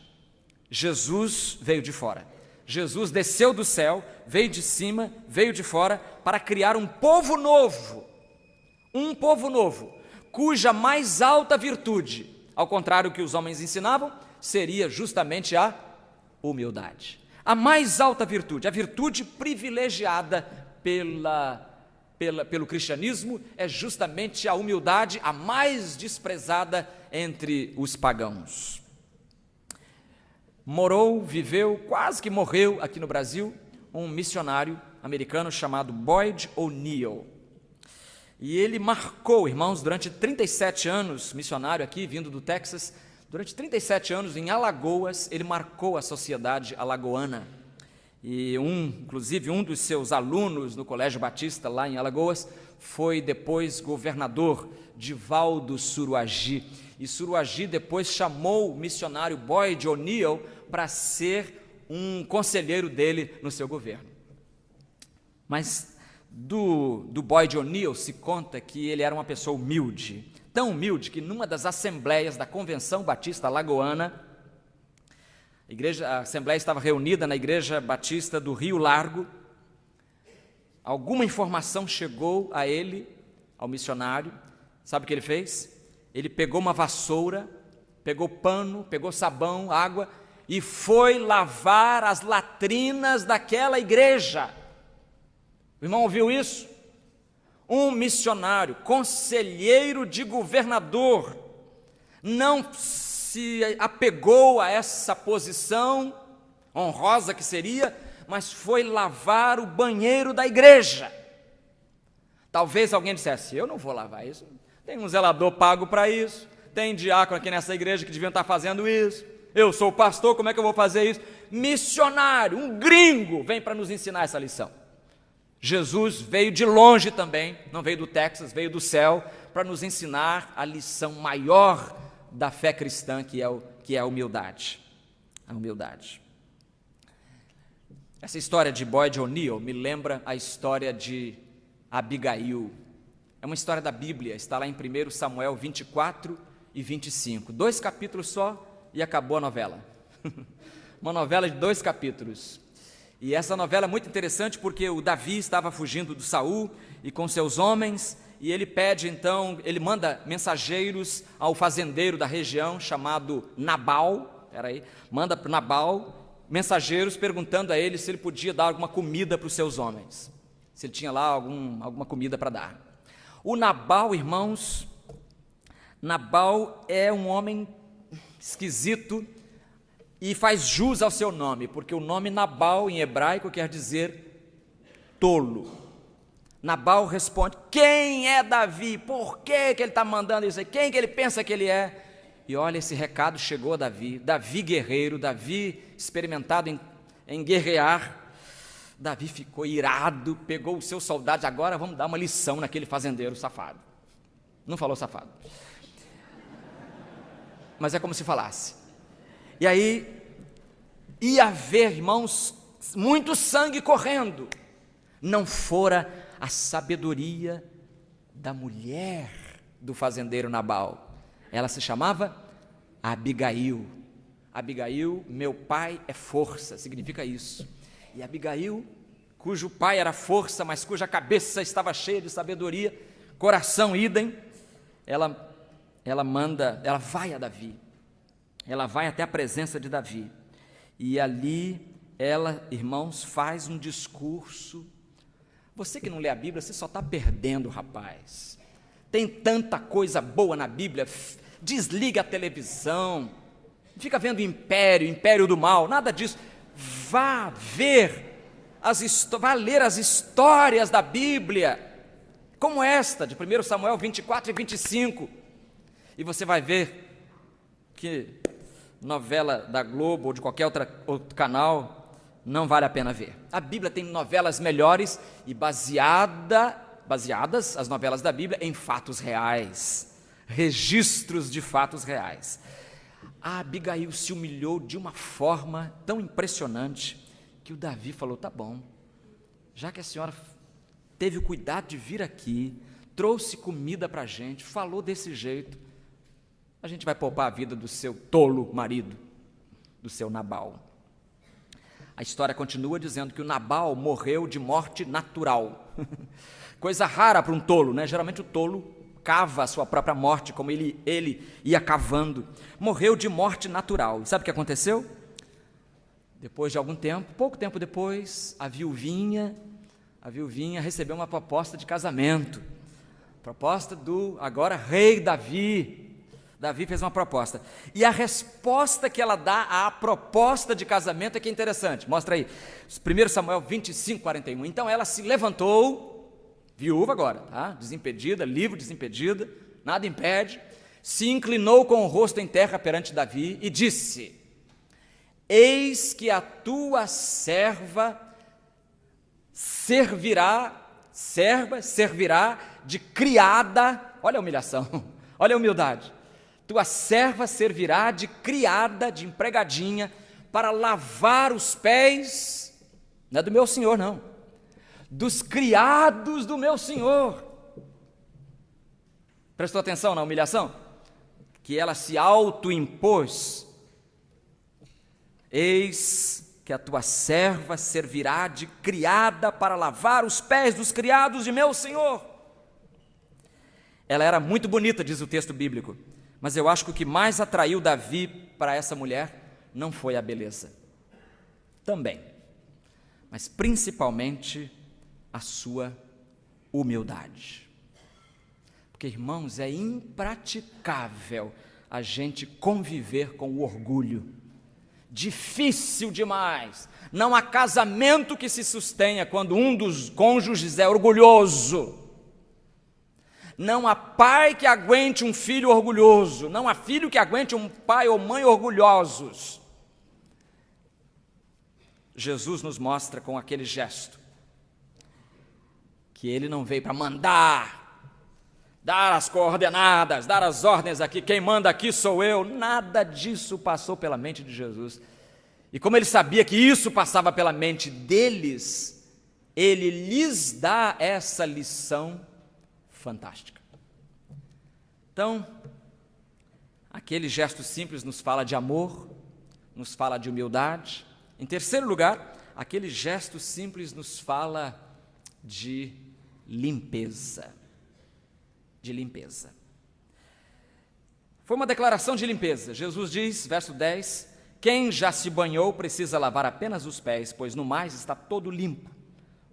Jesus veio de fora. Jesus desceu do céu, veio de cima, veio de fora, para criar um povo novo, cuja mais alta virtude, ao contrário do que os homens ensinavam, seria justamente a humildade. A mais alta virtude, a virtude privilegiada pelo cristianismo, é justamente a humildade, a mais desprezada entre os pagãos. Viveu, quase que morreu aqui no Brasil, um missionário americano chamado Boyd O'Neill. E ele marcou, irmãos, durante 37 anos, missionário aqui, vindo do Texas, durante 37 anos em Alagoas, ele marcou a sociedade alagoana. E inclusive um dos seus alunos no Colégio Batista, lá em Alagoas, foi depois governador, Divaldo Suruagi. E Suruagi depois chamou o missionário Boyd O'Neill para ser um conselheiro dele no seu governo. Mas do Boyd O'Neill se conta que ele era uma pessoa humilde, tão humilde que numa das assembleias da Convenção Batista Lagoana, a assembleia estava reunida na Igreja Batista do Rio Largo, alguma informação chegou a ele, ao missionário. Sabe o que ele fez? Ele pegou uma vassoura, pegou pano, pegou sabão, água e foi lavar as latrinas daquela igreja. O irmão ouviu isso? Um missionário, conselheiro de governador, não se apegou a essa posição honrosa que seria, mas foi lavar o banheiro da igreja. Talvez alguém dissesse: eu não vou lavar isso, tem um zelador pago para isso, tem diácono aqui nessa igreja que deviam estar fazendo isso, eu sou pastor, como é que eu vou fazer isso? Missionário, um gringo, vem para nos ensinar essa lição. Jesus veio de longe também, não veio do Texas, veio do céu, para nos ensinar a lição maior da fé cristã, que é a humildade. A humildade. Essa história de Boyd O'Neill me lembra a história de Abigail. É uma história da Bíblia, está lá em 1 Samuel 24 e 25. 2 capítulos só e acabou a novela. Uma novela de 2 capítulos. E essa novela é muito interessante porque o Davi estava fugindo do Saul e com seus homens, e ele pede então, ele manda mensageiros ao fazendeiro da região chamado Nabal, manda para Nabal mensageiros perguntando a ele se ele podia dar alguma comida para os seus homens, se ele tinha lá alguma comida para dar. O Nabal, irmãos, Nabal é um homem esquisito e faz jus ao seu nome, porque o nome Nabal em hebraico quer dizer tolo. Nabal responde: quem é Davi? Por que ele está mandando isso aí? Quem que ele pensa que ele é? E olha, esse recado chegou a Davi. Davi guerreiro, Davi experimentado em guerrear. Davi ficou irado, pegou os seus soldados: agora vamos dar uma lição naquele fazendeiro safado. Não falou safado, mas é como se falasse. E aí ia haver, irmãos, muito sangue correndo. Não fora a sabedoria da mulher do fazendeiro Nabal. Ela se chamava Abigail. Abigail, meu pai é força, significa isso. E Abigail, cujo pai era força, mas cuja cabeça estava cheia de sabedoria, coração idem, ela vai a Davi. Ela vai até a presença de Davi. E ali ela, irmãos, faz um discurso. Você que não lê a Bíblia, você só está perdendo, rapaz. Tem tanta coisa boa na Bíblia. Desliga a televisão, fica vendo Império do Mal, nada disso. Vá ler as histórias da Bíblia, como esta, de 1 Samuel 24 e 25. E você vai ver que novela da Globo ou de qualquer outro canal não vale a pena ver. A Bíblia tem novelas melhores e baseadas as novelas da Bíblia em fatos reais, registros de fatos reais. A Abigail se humilhou de uma forma tão impressionante que o Davi falou: tá bom, já que a senhora teve o cuidado de vir aqui, trouxe comida para a gente, falou desse jeito, a gente vai poupar a vida do seu tolo marido, do seu Nabal. A história continua dizendo que o Nabal morreu de morte natural. Coisa rara para um tolo, né? Geralmente o tolo cava a sua própria morte, como ele ia cavando. Morreu de morte natural. E sabe o que aconteceu? Depois de algum tempo, pouco tempo depois, a viuvinha recebeu uma proposta de casamento. Proposta do agora rei Davi. Davi fez uma proposta. E a resposta que ela dá à proposta de casamento é que é interessante. Mostra aí. 1 Samuel 25, 41. Então ela se levantou, viúva agora, tá? Desimpedida, livre, desimpedida, nada impede, se inclinou com o rosto em terra perante Davi e disse: eis que a tua serva servirá de criada. Olha a humilhação, olha a humildade. Tua serva servirá de criada, de empregadinha, para lavar os pés, não é do meu senhor não, dos criados do meu Senhor. Prestou atenção na humilhação? Que ela se autoimpôs. Eis que a tua serva servirá de criada para lavar os pés dos criados de meu Senhor. Ela era muito bonita, diz o texto bíblico, mas eu acho que o que mais atraiu Davi para essa mulher não foi a beleza. Também, mas principalmente a sua humildade. Porque, irmãos, é impraticável a gente conviver com o orgulho. Difícil demais. Não há casamento que se sustenha quando um dos cônjuges é orgulhoso. Não há pai que aguente um filho orgulhoso. Não há filho que aguente um pai ou mãe orgulhosos. Jesus nos mostra com aquele gesto que ele não veio para mandar, dar as coordenadas, dar as ordens aqui, quem manda aqui sou eu. Nada disso passou pela mente de Jesus. E como ele sabia que isso passava pela mente deles, ele lhes dá essa lição fantástica. Então, aquele gesto simples nos fala de amor, nos fala de humildade. Em terceiro lugar, aquele gesto simples nos fala de limpeza. De limpeza. Foi uma declaração de limpeza. Jesus diz, verso 10, quem já se banhou precisa lavar apenas os pés, pois no mais está todo limpo.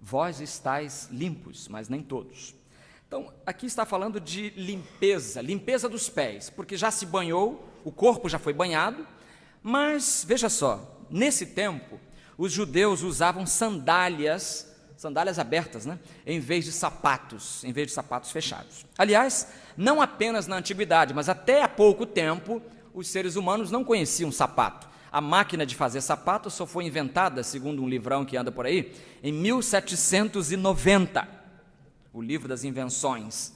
Vós estáis limpos, mas nem todos. Então, aqui está falando de limpeza, limpeza dos pés, porque já se banhou, o corpo já foi banhado, mas, veja só, nesse tempo, os judeus usavam sandálias abertas, né? Em vez de sapatos fechados. Aliás, não apenas na antiguidade, mas até há pouco tempo, os seres humanos não conheciam sapato. A máquina de fazer sapato só foi inventada, segundo um livrão que anda por aí, em 1790, o livro das invenções.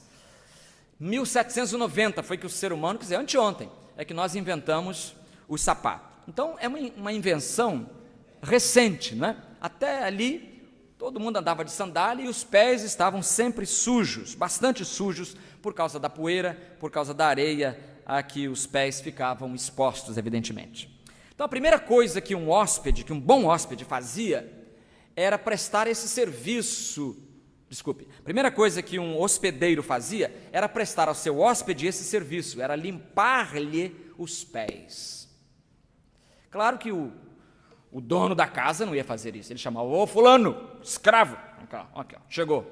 1790 foi que o ser humano, quer dizer, anteontem, é que nós inventamos o sapato. Então, é uma invenção recente, né? Até ali, todo mundo andava de sandália e os pés estavam sempre sujos, bastante sujos, por causa da poeira, por causa da areia, a que os pés ficavam expostos, evidentemente. Então, a primeira coisa que um bom hóspede fazia, era prestar esse serviço. A primeira coisa que um hospedeiro fazia, era prestar ao seu hóspede esse serviço, era limpar-lhe os pés. Claro que o dono da casa não ia fazer isso, ele chamava, ô fulano, escravo, aqui, ó, chegou.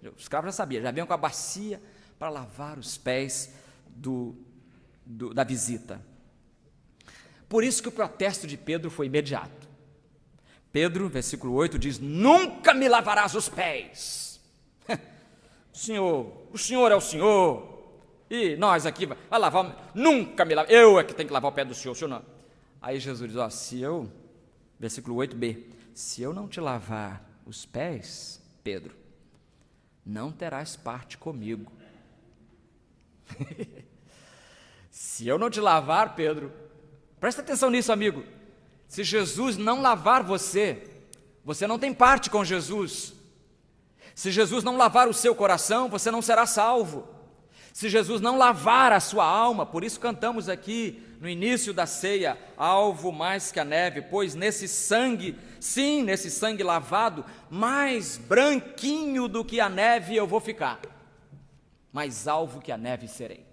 O escravo já sabia, já vinha com a bacia para lavar os pés da visita. Por isso que o protesto de Pedro foi imediato. Pedro, versículo 8, diz, nunca me lavarás os pés. O senhor é o senhor, e nós aqui, vai lavar, nunca me lavar, eu é que tenho que lavar o pé do senhor não. Aí Jesus diz, versículo 8b, se eu não te lavar os pés, Pedro, não terás parte comigo. Se eu não te lavar, Pedro, presta atenção nisso, amigo, se Jesus não lavar você, você não tem parte com Jesus. Se Jesus não lavar o seu coração, você não será salvo. Se Jesus não lavar a sua alma, por isso cantamos aqui no início da ceia, alvo mais que a neve, pois nesse sangue, sim, nesse sangue lavado, mais branquinho do que a neve eu vou ficar, mais alvo que a neve serei.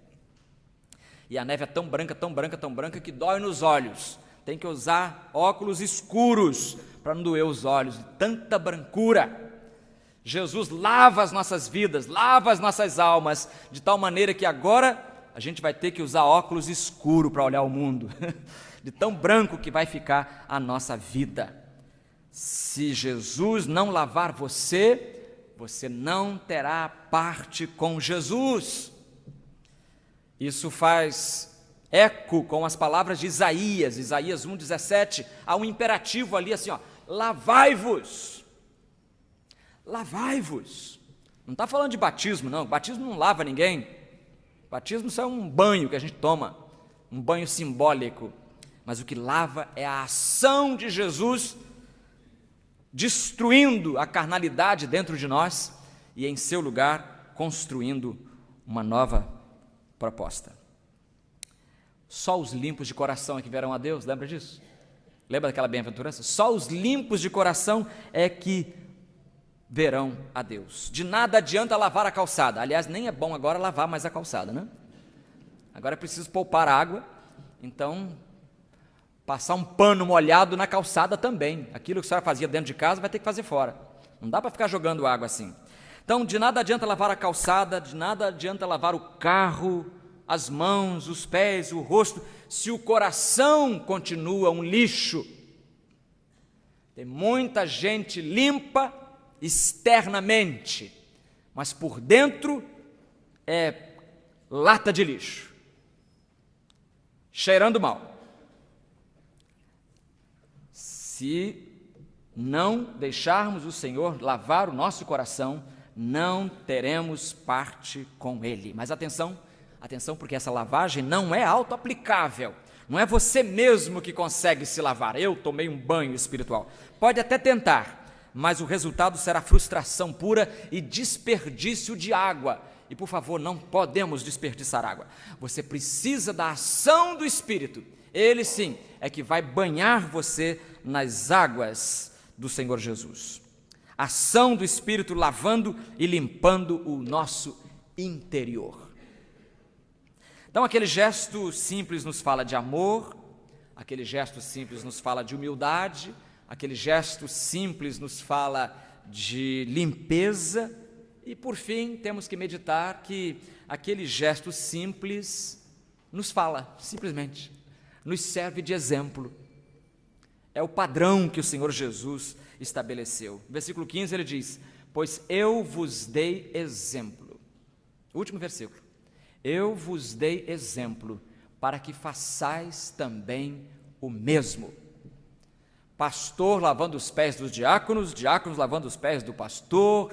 E a neve é tão branca, tão branca, tão branca, que dói nos olhos, tem que usar óculos escuros para não doer os olhos, de tanta brancura. Jesus lava as nossas vidas, lava as nossas almas, de tal maneira que agora a gente vai ter que usar óculos escuros para olhar o mundo, de tão branco que vai ficar a nossa vida. Se Jesus não lavar você, você não terá parte com Jesus. Isso faz eco com as palavras de Isaías 1,17, há um imperativo ali assim, lavai-vos. Lavai-vos. Não está falando de batismo, não. Batismo não lava ninguém. Batismo só é um banho que a gente toma, um banho simbólico. Mas o que lava é a ação de Jesus destruindo a carnalidade dentro de nós e, em seu lugar, construindo uma nova proposta. Só os limpos de coração é que verão a Deus, lembra disso? Lembra daquela bem-aventurança? Só os limpos de coração é que verão a Deus. De nada adianta lavar a calçada. Aliás, nem é bom agora lavar mais a calçada, né? Agora é preciso poupar água, então passar um pano molhado na calçada também. Aquilo que a senhora fazia dentro de casa vai ter que fazer fora. Não dá para ficar jogando água assim. Então, de nada adianta lavar a calçada, de nada adianta lavar o carro, as mãos, os pés, o rosto, se o coração continua um lixo. Tem muita gente limpa externamente, mas por dentro é lata de lixo, cheirando mal. Se não deixarmos o Senhor lavar o nosso coração, não teremos parte com Ele. Mas atenção, porque essa lavagem não é auto-aplicável. Não é você mesmo que consegue se lavar. Eu tomei um banho espiritual. Pode até tentar, mas o resultado será frustração pura e desperdício de água. E, por favor, não podemos desperdiçar água. Você precisa da ação do Espírito. Ele, sim, é que vai banhar você nas águas do Senhor Jesus. Ação do Espírito lavando e limpando o nosso interior. Então, aquele gesto simples nos fala de amor, aquele gesto simples nos fala de humildade, aquele gesto simples nos fala de limpeza, e por fim temos que meditar que aquele gesto simples nos fala, simplesmente, nos serve de exemplo. É o padrão que o Senhor Jesus estabeleceu. No versículo 15 ele diz: pois eu vos dei exemplo. Último versículo. Eu vos dei exemplo para que façais também o mesmo. Pastor lavando os pés dos diáconos, diáconos lavando os pés do pastor,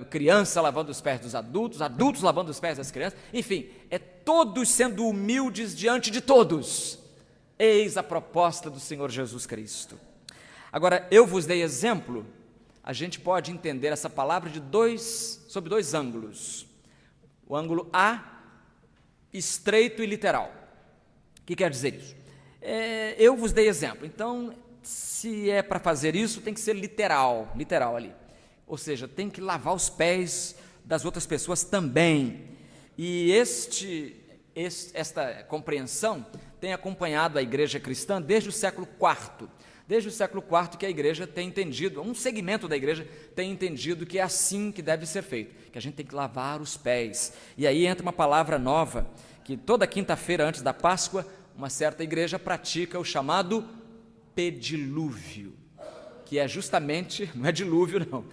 criança lavando os pés dos adultos, adultos lavando os pés das crianças, enfim, todos sendo humildes diante de todos. Eis a proposta do Senhor Jesus Cristo. Agora, eu vos dei exemplo, a gente pode entender essa palavra sob dois ângulos. O ângulo A, estreito e literal. O que quer dizer isso? Eu vos dei exemplo, então, se é para fazer isso, tem que ser literal ali. Ou seja, tem que lavar os pés das outras pessoas também. E esta compreensão tem acompanhado a igreja cristã desde o século IV. Desde o século IV que a igreja tem entendido, um segmento da igreja tem entendido que é assim que deve ser feito, que a gente tem que lavar os pés. E aí entra uma palavra nova, que toda quinta-feira antes da Páscoa, uma certa igreja pratica o chamado pedilúvio, que é justamente, não é dilúvio não,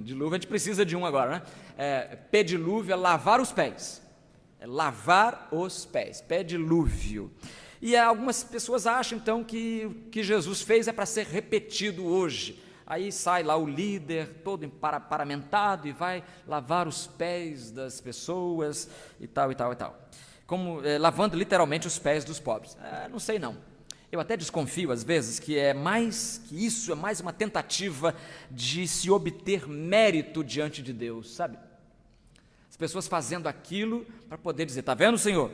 dilúvio a gente precisa de um agora, né? Pedilúvio é lavar os pés, pedilúvio. E algumas pessoas acham, então, que o que Jesus fez é para ser repetido hoje. Aí sai lá o líder, todo paramentado, e vai lavar os pés das pessoas, e tal. Como lavando literalmente os pés dos pobres. Não sei não. Eu até desconfio, às vezes, que é mais uma tentativa de se obter mérito diante de Deus, sabe? As pessoas fazendo aquilo para poder dizer: está vendo, Senhor?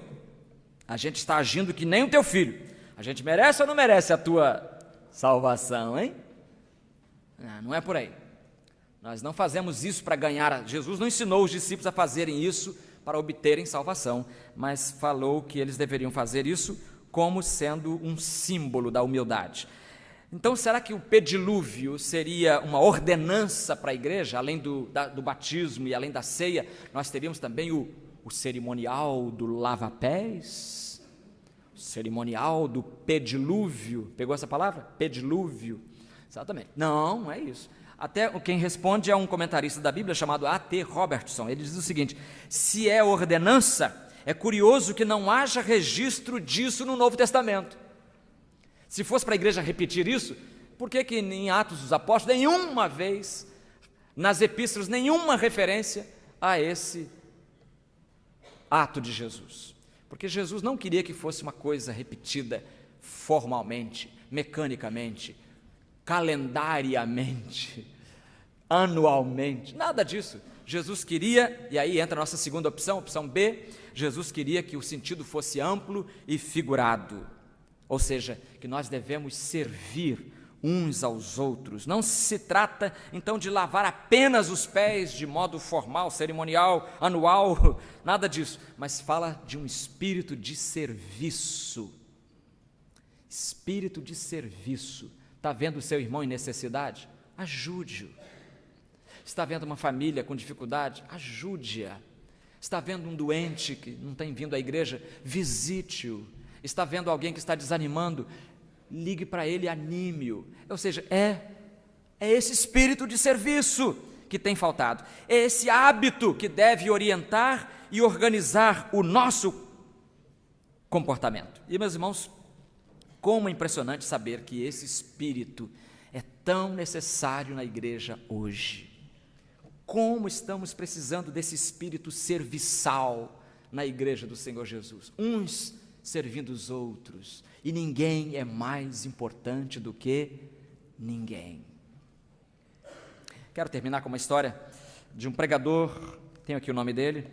A gente está agindo que nem o teu filho. A gente merece ou não merece a tua salvação, hein? Não é por aí. Nós não fazemos isso para ganhar. Jesus não ensinou os discípulos a fazerem isso para obterem salvação, mas falou que eles deveriam fazer isso como sendo um símbolo da humildade. Então, será que o pedilúvio seria uma ordenança para a igreja? Além do batismo e além da ceia, nós teríamos também o cerimonial do lava-pés, o cerimonial do pedilúvio. Pegou essa palavra? Pedilúvio. Exatamente. Não é isso. Até quem responde é um comentarista da Bíblia chamado A.T. Robertson. Ele diz o seguinte: se é ordenança, é curioso que não haja registro disso no Novo Testamento. Se fosse para a igreja repetir isso, por que em Atos dos Apóstolos, nenhuma vez, nas epístolas, nenhuma referência a esse ato de Jesus? Porque Jesus não queria que fosse uma coisa repetida formalmente, mecanicamente, calendariamente, anualmente, nada disso. Jesus queria, e aí entra a nossa segunda opção, opção B, Jesus queria que o sentido fosse amplo e figurado, ou seja, que nós devemos servir uns aos outros. Não se trata, então, de lavar apenas os pés de modo formal, cerimonial, anual, nada disso, mas fala de um espírito de serviço. Espírito de serviço. Está vendo o seu irmão em necessidade? Ajude-o. Está vendo uma família com dificuldade? Ajude-a. Está vendo um doente que não tem vindo à igreja? Visite-o. Está vendo alguém que está desanimando? Ligue para ele, anime-o. Ou seja, é esse espírito de serviço que tem faltado. É esse hábito que deve orientar e organizar o nosso comportamento. E, meus irmãos, como é impressionante saber que esse espírito é tão necessário na igreja hoje. Como estamos precisando desse espírito serviçal na igreja do Senhor Jesus. Uns servindo os outros. E ninguém é mais importante do que ninguém. Quero terminar com uma história de um pregador, tenho aqui o nome dele.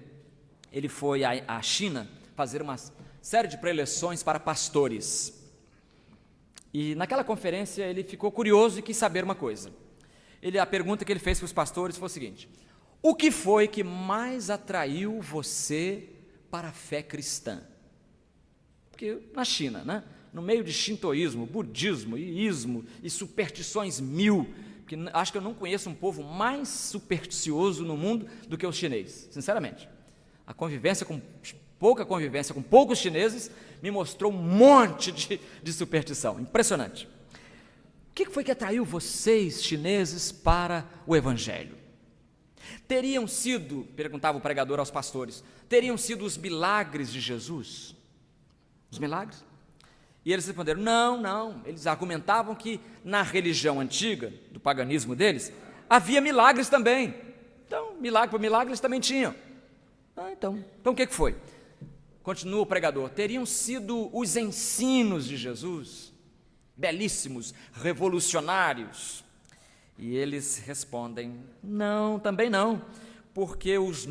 Ele foi à China fazer uma série de preleções para pastores. E naquela conferência ele ficou curioso e quis saber uma coisa. A pergunta que ele fez para os pastores foi o seguinte: o que foi que mais atraiu você para a fé cristã? Porque na China, né, no meio de shintoísmo, budismo, iísmo e superstições mil, que acho que eu não conheço um povo mais supersticioso no mundo do que os chineses, sinceramente. Pouca convivência com poucos chineses me mostrou um monte de superstição, impressionante. O que foi que atraiu vocês, chineses, para o Evangelho? Teriam sido, perguntava o pregador aos pastores, teriam sido os milagres de Jesus? Os milagres? E eles responderam, não. Eles argumentavam que na religião antiga, do paganismo deles, havia milagres também. Então, milagre por milagre eles também tinham. Então o que foi? Continua o pregador, teriam sido os ensinos de Jesus, belíssimos, revolucionários. E eles respondem, não, também não, porque os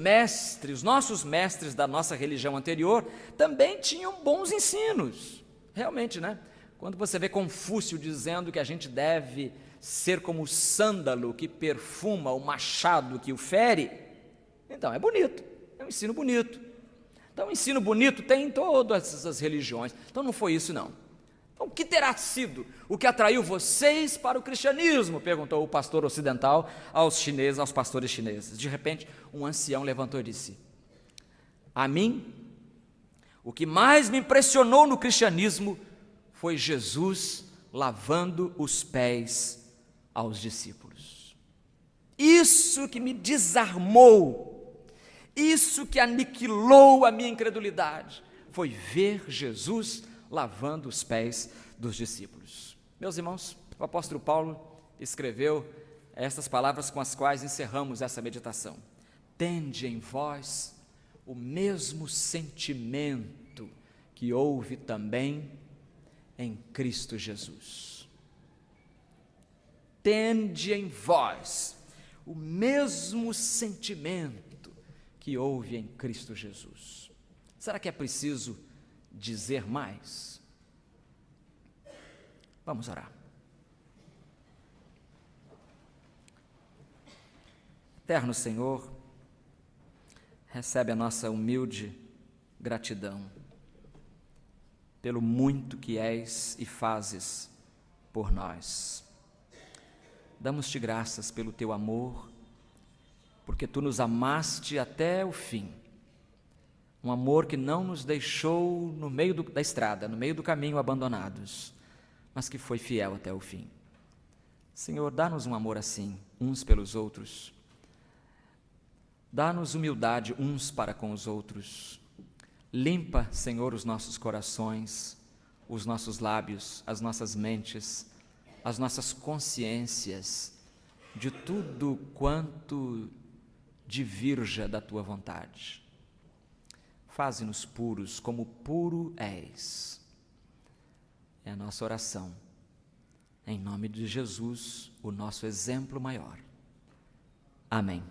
nossos mestres da nossa religião anterior, também tinham bons ensinos. Realmente, né? Quando você vê Confúcio dizendo que a gente deve ser como o sândalo que perfuma, o machado que o fere, então é bonito, é um ensino bonito. Então, o ensino bonito tem em todas as religiões. Então, não foi isso, não. Então, o que terá sido o que atraiu vocês para o cristianismo? Perguntou o pastor ocidental aos chineses, aos pastores chineses. De repente, um ancião levantou e disse, a mim, o que mais me impressionou no cristianismo foi Jesus lavando os pés aos discípulos. Isso que me desarmou, isso que aniquilou a minha incredulidade, foi ver Jesus lavando os pés dos discípulos. Meus irmãos, o apóstolo Paulo escreveu estas palavras com as quais encerramos essa meditação. Tende em vós o mesmo sentimento que houve também em Cristo Jesus. Tende em vós o mesmo sentimento que houve em Cristo Jesus. Será que é preciso dizer mais? Vamos orar. Eterno Senhor, recebe a nossa humilde gratidão pelo muito que és e fazes por nós. Damos-te graças pelo teu amor, porque tu nos amaste até o fim. Um amor que não nos deixou no meio da estrada, no meio do caminho abandonados, mas que foi fiel até o fim. Senhor, dá-nos um amor assim, uns pelos outros. Dá-nos humildade uns para com os outros. Limpa, Senhor, os nossos corações, os nossos lábios, as nossas mentes, as nossas consciências, de tudo quanto divirja da tua vontade. Faze-nos puros, como puro és. É a nossa oração, em nome de Jesus, o nosso exemplo maior. Amém.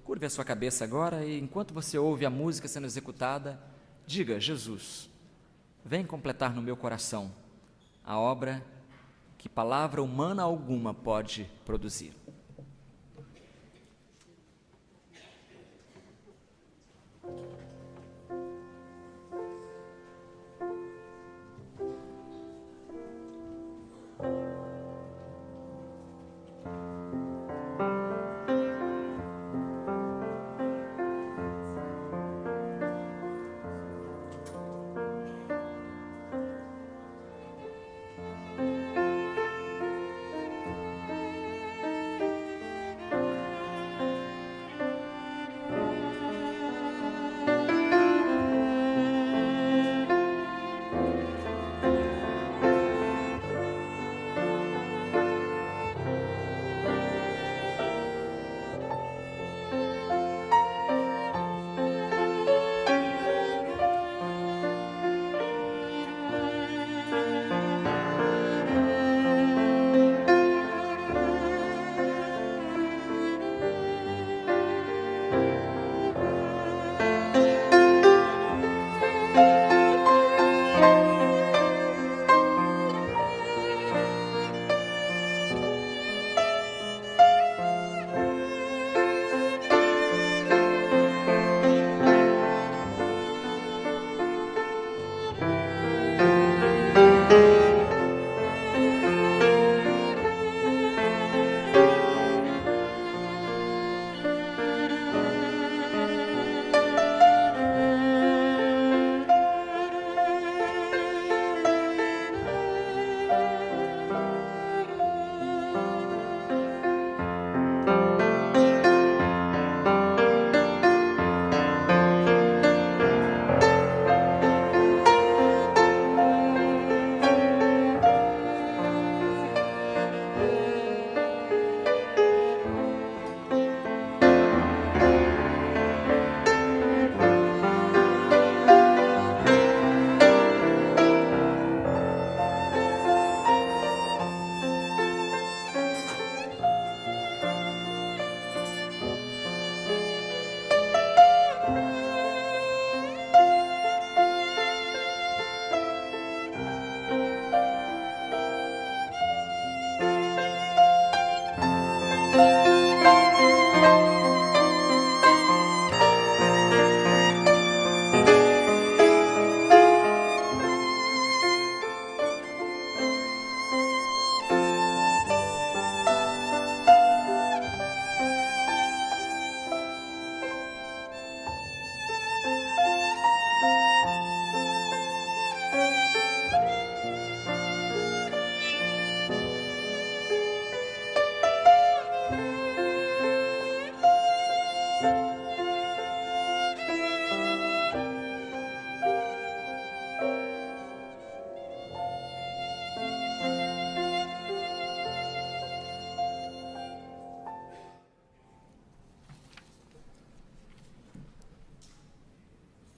Curve a sua cabeça agora e, enquanto você ouve a música sendo executada, diga: Jesus, vem completar no meu coração a obra que palavra humana alguma pode produzir.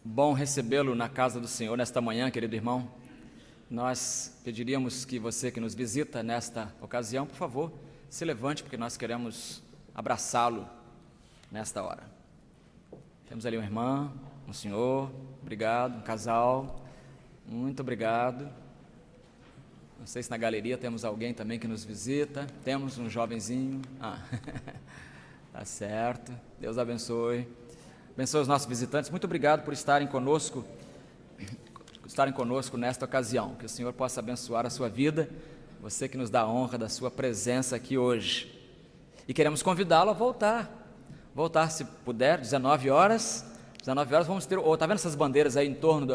Bom recebê-lo na casa do Senhor nesta manhã, querido irmão. Nós pediríamos que você que nos visita nesta ocasião, por favor, se levante, porque nós queremos abraçá-lo nesta hora. Temos ali uma irmã, um senhor, obrigado, um casal, muito obrigado. Não sei se na galeria temos alguém também que nos visita. Temos um jovenzinho. Tá certo. Deus abençoe. Abençoe os nossos visitantes. Muito obrigado por estarem conosco nesta ocasião. Que o Senhor possa abençoar a sua vida, você que nos dá a honra da sua presença aqui hoje. E queremos convidá-lo a voltar se puder, 19 horas vamos ter, está vendo essas bandeiras aí em torno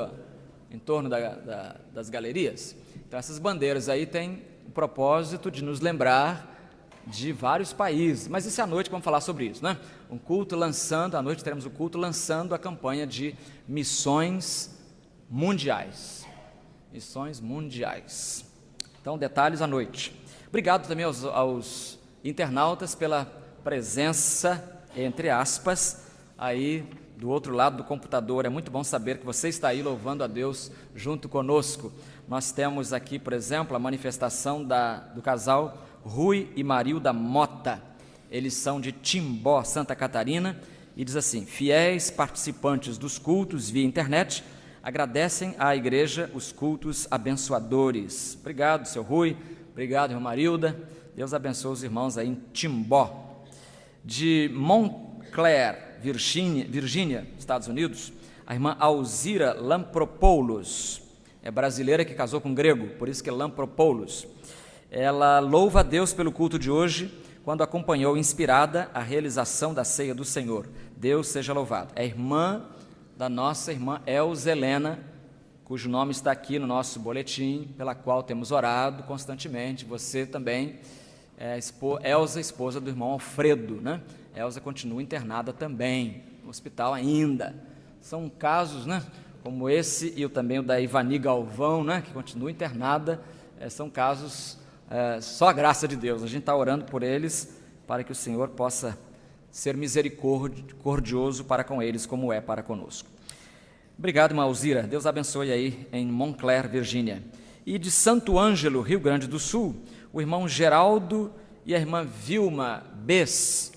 das galerias? Então essas bandeiras aí têm o propósito de nos lembrar de vários países, mas isso é à noite que vamos falar sobre isso, né? À noite teremos o culto lançando a campanha de missões mundiais. Então, detalhes à noite. Obrigado também aos internautas pela presença, entre aspas, aí do outro lado do computador. É muito bom saber que você está aí louvando a Deus junto conosco. Nós temos aqui, por exemplo, a manifestação do casal Rui e Marilda Mota. Eles são de Timbó, Santa Catarina, e diz assim: fiéis participantes dos cultos via internet, agradecem à igreja os cultos abençoadores. Obrigado, seu Rui, obrigado, irmã Marilda, Deus abençoe os irmãos aí em Timbó. De Montclair, Virgínia, Estados Unidos, a irmã Alzira Lampropoulos, é brasileira que casou com grego, por isso que é Lampropoulos. Ela louva a Deus pelo culto de hoje, quando acompanhou inspirada a realização da ceia do Senhor. Deus seja louvado. É irmã da nossa irmã Elza Helena, cujo nome está aqui no nosso boletim, pela qual temos orado constantemente. Você também é Elza, esposa do irmão Alfredo, né? Elza continua internada também, no hospital ainda. São casos, né, como esse e também o da Ivani Galvão, né, que continua internada. São casos, só a graça de Deus. A gente está orando por eles para que o Senhor possa ser misericordioso para com eles, como é para conosco. Obrigado, irmã Alzira. Deus abençoe aí em Montclair, Virgínia. E de Santo Ângelo, Rio Grande do Sul, o irmão Geraldo e a irmã Vilma Bess.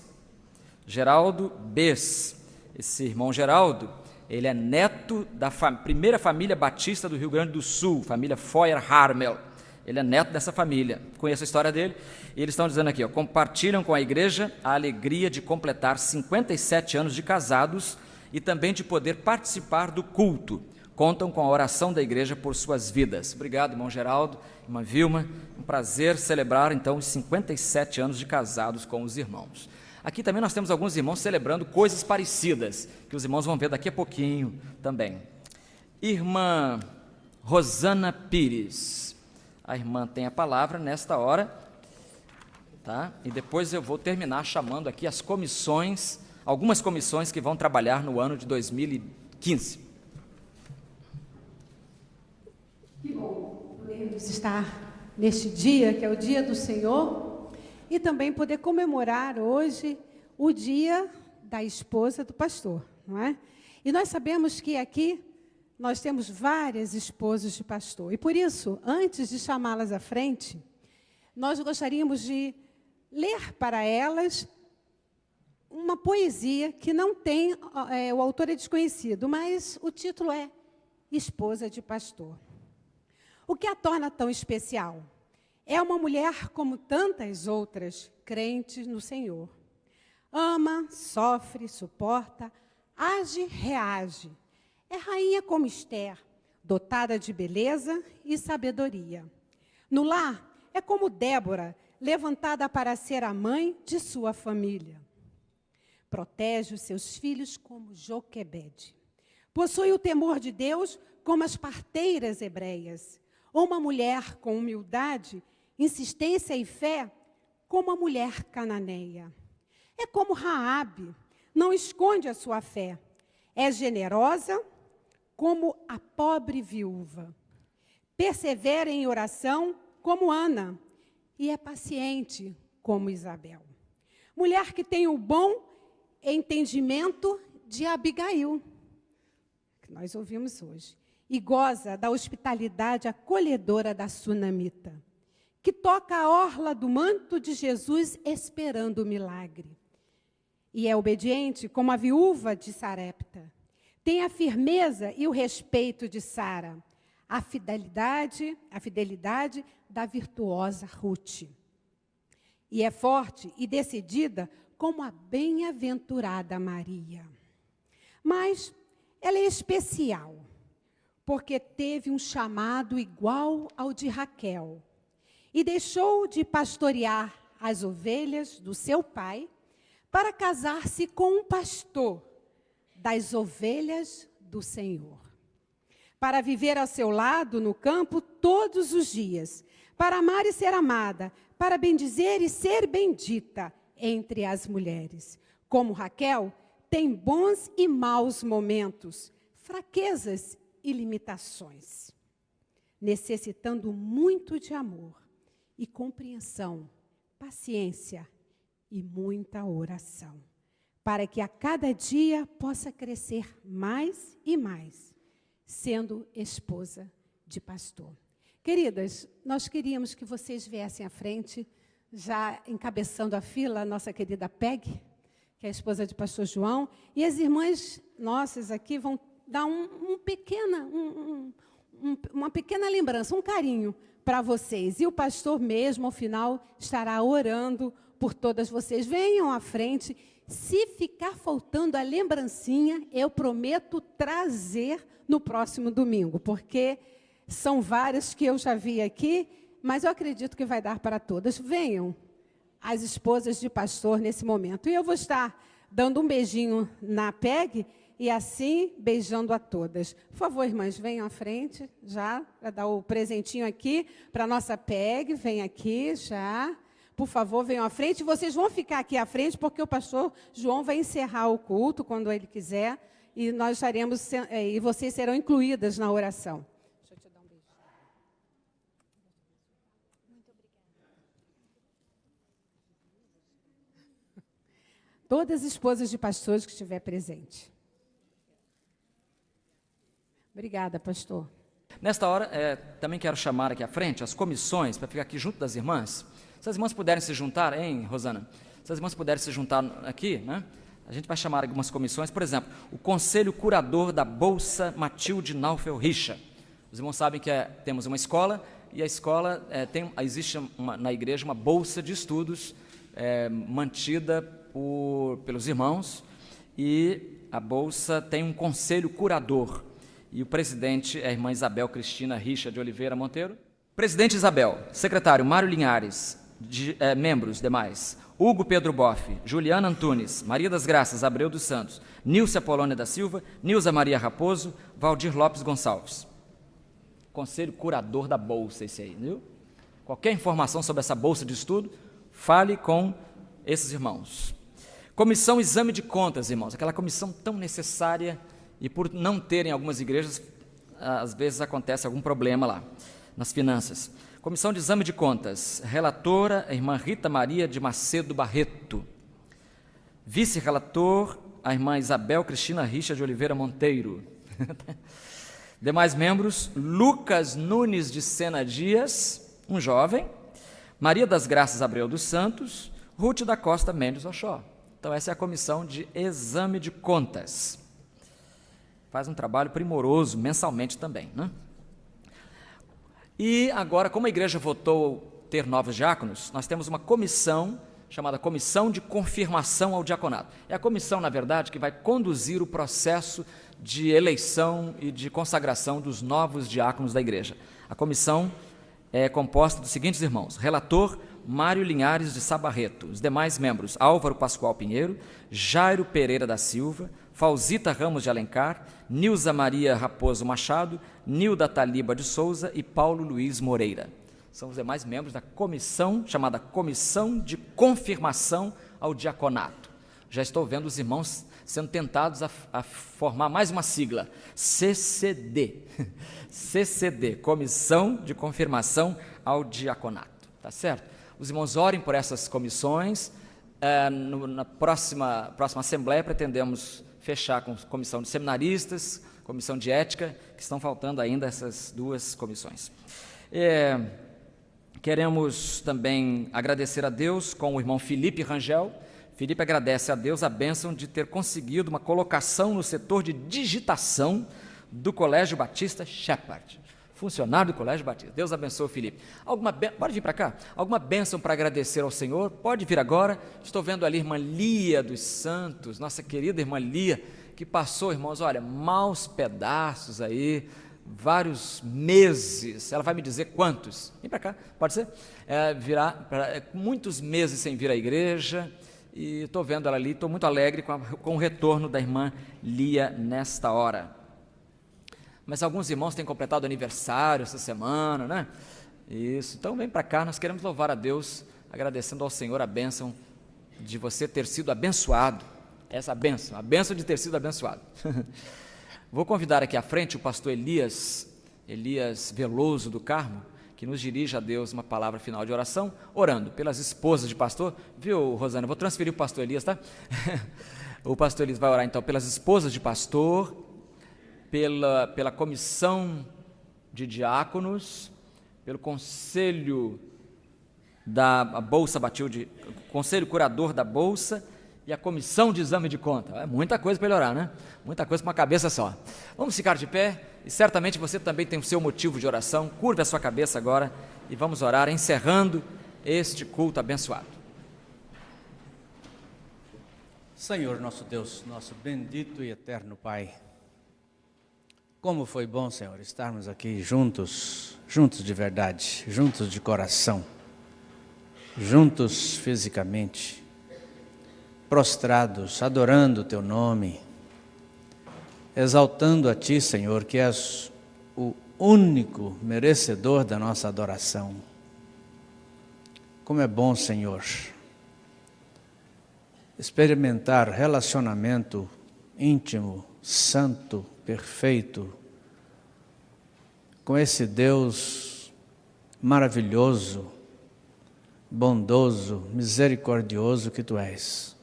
Geraldo Bess. Esse irmão Geraldo, ele é neto da primeira família batista do Rio Grande do Sul, família Feuer-Harmel. Ele é neto dessa família. Conheço a história dele. E eles estão dizendo aqui, compartilham com a igreja a alegria de completar 57 anos de casados e também de poder participar do culto. Contam com a oração da igreja por suas vidas. Obrigado, irmão Geraldo, irmã Vilma. Um prazer celebrar, então, os 57 anos de casados com os irmãos. Aqui também nós temos alguns irmãos celebrando coisas parecidas, que os irmãos vão ver daqui a pouquinho também. Irmã Rosana Pires. A irmã tem a palavra nesta hora, tá? E depois eu vou terminar chamando aqui as comissões, algumas comissões que vão trabalhar no ano de 2015.
Que bom podermos estar neste dia, que é o dia do Senhor, e também poder comemorar hoje o dia da esposa do pastor, não é? E nós sabemos que aqui nós temos várias esposas de pastor. E por isso, antes de chamá-las à frente, nós gostaríamos de ler para elas uma poesia que não tem, o autor é desconhecido, mas o título é Esposa de Pastor. O que a torna tão especial? É uma mulher como tantas outras, crentes no Senhor. Ama, sofre, suporta, age, reage. É rainha como Esther, dotada de beleza e sabedoria. No lar, é como Débora, levantada para ser a mãe de sua família. Protege os seus filhos como Joquebede. Possui o temor de Deus como as parteiras hebreias. Ou uma mulher com humildade, insistência e fé, como a mulher cananeia. É como Raabe, não esconde a sua fé. É generosa como a pobre viúva. Persevera em oração como Ana e é paciente como Isabel. Mulher que tem o bom entendimento de Abigail, que nós ouvimos hoje, e goza da hospitalidade acolhedora da sunamita, que toca a orla do manto de Jesus esperando o milagre. E é obediente como a viúva de Sarepta. Tem a firmeza e o respeito de Sara, a fidelidade da virtuosa Ruth. E é forte e decidida como a bem-aventurada Maria. Mas ela é especial, porque teve um chamado igual ao de Raquel, e deixou de pastorear as ovelhas do seu pai para casar-se com um pastor das ovelhas do Senhor, para viver ao seu lado no campo todos os dias, para amar e ser amada, para bendizer e ser bendita entre as mulheres. Como Raquel, tem bons e maus momentos, fraquezas e limitações, necessitando muito de amor e compreensão, paciência e muita oração, para que a cada dia possa crescer mais e mais, sendo esposa de pastor. Queridas, nós queríamos que vocês viessem à frente, já encabeçando a fila, a nossa querida Peg, que é a esposa de pastor João, e as irmãs nossas aqui vão dar uma pequena lembrança, um carinho para vocês. E o pastor mesmo, ao final, estará orando por todas vocês. Venham à frente. Se ficar faltando a lembrancinha, eu prometo trazer no próximo domingo, porque são várias que eu já vi aqui, mas eu acredito que vai dar para todas. Venham as esposas de pastor nesse momento. E eu vou estar dando um beijinho na Peg e assim beijando a todas. Por favor, irmãs, venham à frente já, para dar o presentinho aqui para a nossa Peg. Vem aqui já. Por favor, venham à frente. Vocês vão ficar aqui à frente, porque o pastor João vai encerrar o culto quando ele quiser, e nós estaremos, e vocês serão incluídas na oração. Deixa eu te dar um beijo. Muito obrigada. Todas as esposas de pastores que estiver presente. Obrigada, pastor.
Nesta hora, também quero chamar aqui à frente as comissões, para ficar aqui junto das irmãs. Se as irmãs puderem se juntar, hein, Rosana? Se as irmãs puderem se juntar aqui, né? A gente vai chamar algumas comissões, por exemplo, o Conselho Curador da Bolsa Matilde Naufel Richa. Os irmãos sabem que temos uma escola, e a escola existe na igreja uma bolsa de estudos mantida pelos irmãos, e a bolsa tem um conselho curador, e o presidente é a irmã Isabel Cristina Richa de Oliveira Monteiro. Presidente Isabel, secretário Mário Linhares, membros demais, Hugo Pedro Boff, Juliana Antunes, Maria das Graças Abreu dos Santos, Nilce Apolônia da Silva, Nilza Maria Raposo, Valdir Lopes Gonçalves. Conselho curador da bolsa, esse aí, viu? Qualquer informação sobre essa bolsa de estudo, fale com esses irmãos. Comissão Exame de Contas, irmãos, aquela comissão tão necessária, e por não terem algumas igrejas, às vezes acontece algum problema lá, nas finanças. Comissão de Exame de Contas, relatora, a irmã Rita Maria de Macedo Barreto. Vice-relator, a irmã Isabel Cristina Richa de Oliveira Monteiro. Demais membros, Lucas Nunes de Sena Dias, um jovem, Maria das Graças Abreu dos Santos, Ruth da Costa Mendes Oxó. Então essa é a Comissão de Exame de Contas. Faz um trabalho primoroso, mensalmente também, né? E agora, como a igreja votou ter novos diáconos, nós temos uma comissão chamada Comissão de Confirmação ao Diaconato. É a comissão, na verdade, que vai conduzir o processo de eleição e de consagração dos novos diáconos da igreja. A comissão é composta dos seguintes irmãos: relator, Mário Linhares de Sabarreto. Os demais membros: Álvaro Pascoal Pinheiro, Jairo Pereira da Silva, Fausita Ramos de Alencar, Nilza Maria Raposo Machado, Nilda Taliba de Souza e Paulo Luiz Moreira. São os demais membros da comissão, chamada Comissão de Confirmação ao Diaconato. Já estou vendo os irmãos sendo tentados a formar mais uma sigla, CCD. CCD, Comissão de Confirmação ao Diaconato. Tá certo? Os irmãos orem por essas comissões. Na próxima Assembleia pretendemos fechar com comissão de seminaristas, comissão de ética, que estão faltando ainda essas duas comissões. Queremos também agradecer a Deus com o irmão Felipe Rangel. Felipe agradece a Deus a bênção de ter conseguido uma colocação no setor de digitação do Colégio Batista Shepherd. Funcionário do Colégio Batista. Deus abençoe o Felipe. Pode vir para cá? Alguma bênção para agradecer ao Senhor? Pode vir agora. Estou vendo ali a irmã Lia dos Santos, nossa querida irmã Lia, que passou, irmãos, olha, maus pedaços aí, vários meses. Ela vai me dizer quantos. Vem para cá, pode ser? Muitos meses sem vir à igreja. E estou vendo ela ali, estou muito alegre com o retorno da irmã Lia nesta hora. Mas alguns irmãos têm completado aniversário essa semana, né? Isso, então vem para cá, nós queremos louvar a Deus, agradecendo ao Senhor a bênção de você ter sido abençoado, essa bênção, a bênção de ter sido abençoado. Vou convidar aqui à frente o pastor Elias Veloso do Carmo, que nos dirige a Deus uma palavra final de oração, orando pelas esposas de pastor. Viu, Rosana? Vou transferir o pastor Elias, tá? O pastor Elis vai orar então pelas esposas de pastor, pela comissão de diáconos, pelo conselho da Bolsa Batilde, conselho curador da Bolsa e a comissão de exame de conta. É muita coisa para ele orar, né? Muita coisa para uma cabeça só. Vamos ficar de pé e certamente você também tem o seu motivo de oração. Curve a sua cabeça agora e vamos orar, encerrando este culto abençoado.
Senhor nosso Deus, nosso bendito e eterno Pai, como foi bom, Senhor, estarmos aqui juntos de verdade, juntos de coração, juntos fisicamente, prostrados, adorando o Teu nome, exaltando a Ti, Senhor, que és o único merecedor da nossa adoração. Como é bom, Senhor, experimentar relacionamento íntimo, santo, perfeito, com esse Deus maravilhoso, bondoso, misericordioso que Tu és.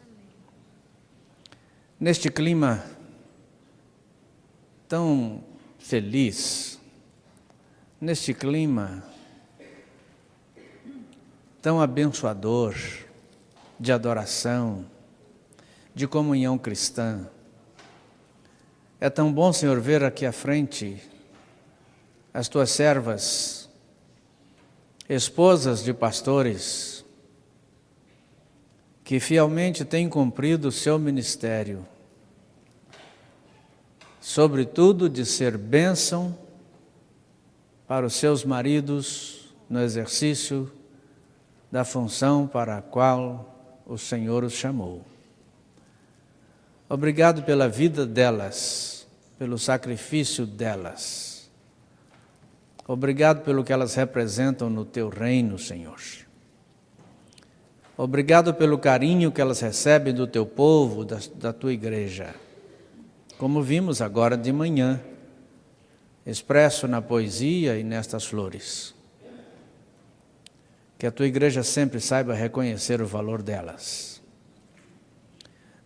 Neste clima tão feliz, neste clima tão abençoador de adoração, de comunhão cristã, é tão bom, Senhor, ver aqui à frente as Tuas servas, esposas de pastores, que fielmente têm cumprido o seu ministério, sobretudo de ser bênção para os seus maridos no exercício da função para a qual o Senhor os chamou. Obrigado pela vida delas, pelo sacrifício delas. Obrigado pelo que elas representam no Teu reino, Senhor. Obrigado pelo carinho que elas recebem do Teu povo, da Tua igreja. Como vimos agora de manhã, expresso na poesia e nestas flores. Que a Tua igreja sempre saiba reconhecer o valor delas.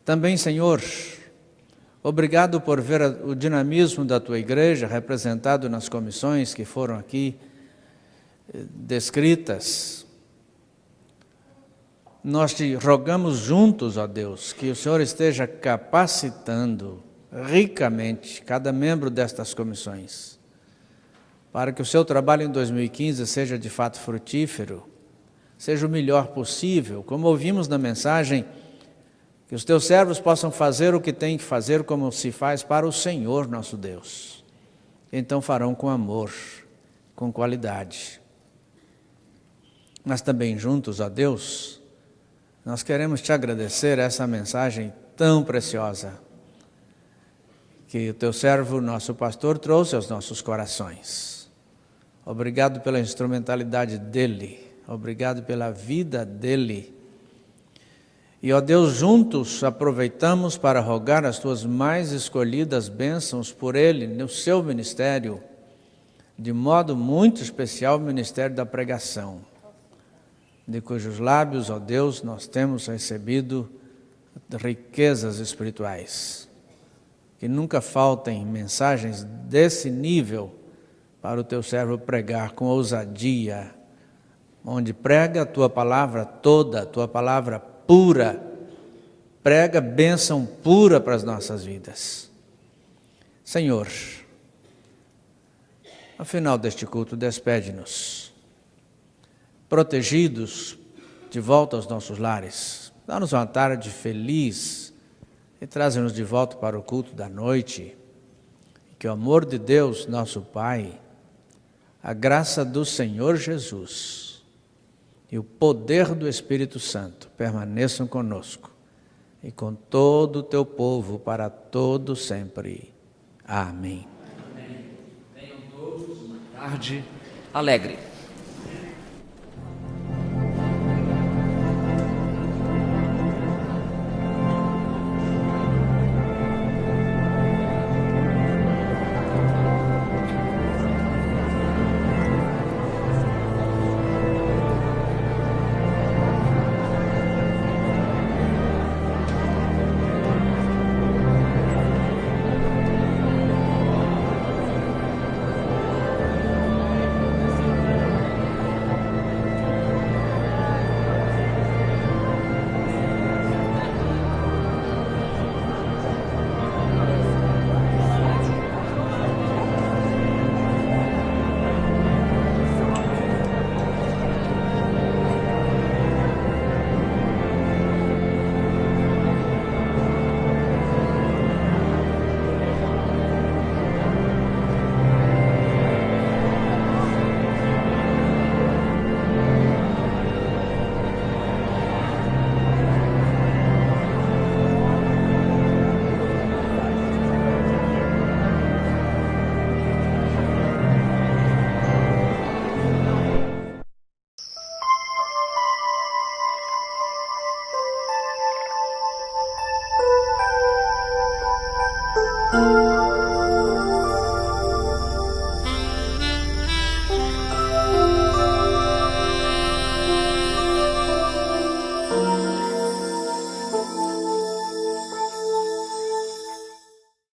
Também, Senhor, obrigado por ver o dinamismo da Tua igreja representado nas comissões que foram aqui descritas. Nós Te rogamos juntos, ó Deus, que o Senhor esteja capacitando ricamente cada membro destas comissões, para que o seu trabalho em 2015 seja de fato frutífero, seja o melhor possível, como ouvimos na mensagem, que os Teus servos possam fazer o que têm que fazer como se faz para o Senhor nosso Deus. Então farão com amor, com qualidade. Mas também juntos, ó Deus, nós queremos Te agradecer essa mensagem tão preciosa que o Teu servo, nosso pastor, trouxe aos nossos corações. Obrigado pela instrumentalidade dele, obrigado pela vida dele. E, ó Deus, juntos aproveitamos para rogar as Tuas mais escolhidas bênçãos por ele, no seu ministério, de modo muito especial o ministério da pregação, de cujos lábios, ó Deus, nós temos recebido riquezas espirituais. Que nunca faltem mensagens desse nível para o Teu servo pregar com ousadia, onde prega a Tua palavra toda, a Tua palavra pura, prega bênção pura para as nossas vidas. Senhor, ao final deste culto, despede-nos, protegidos, de volta aos nossos lares. Dá-nos uma tarde feliz e traze-nos de volta para o culto da noite. Que o amor de Deus, nosso Pai, a graça do Senhor Jesus e o poder do Espírito Santo permaneçam conosco e com todo o Teu povo para todo sempre. Amém.
Amém. Tenham todos uma tarde alegre.
Música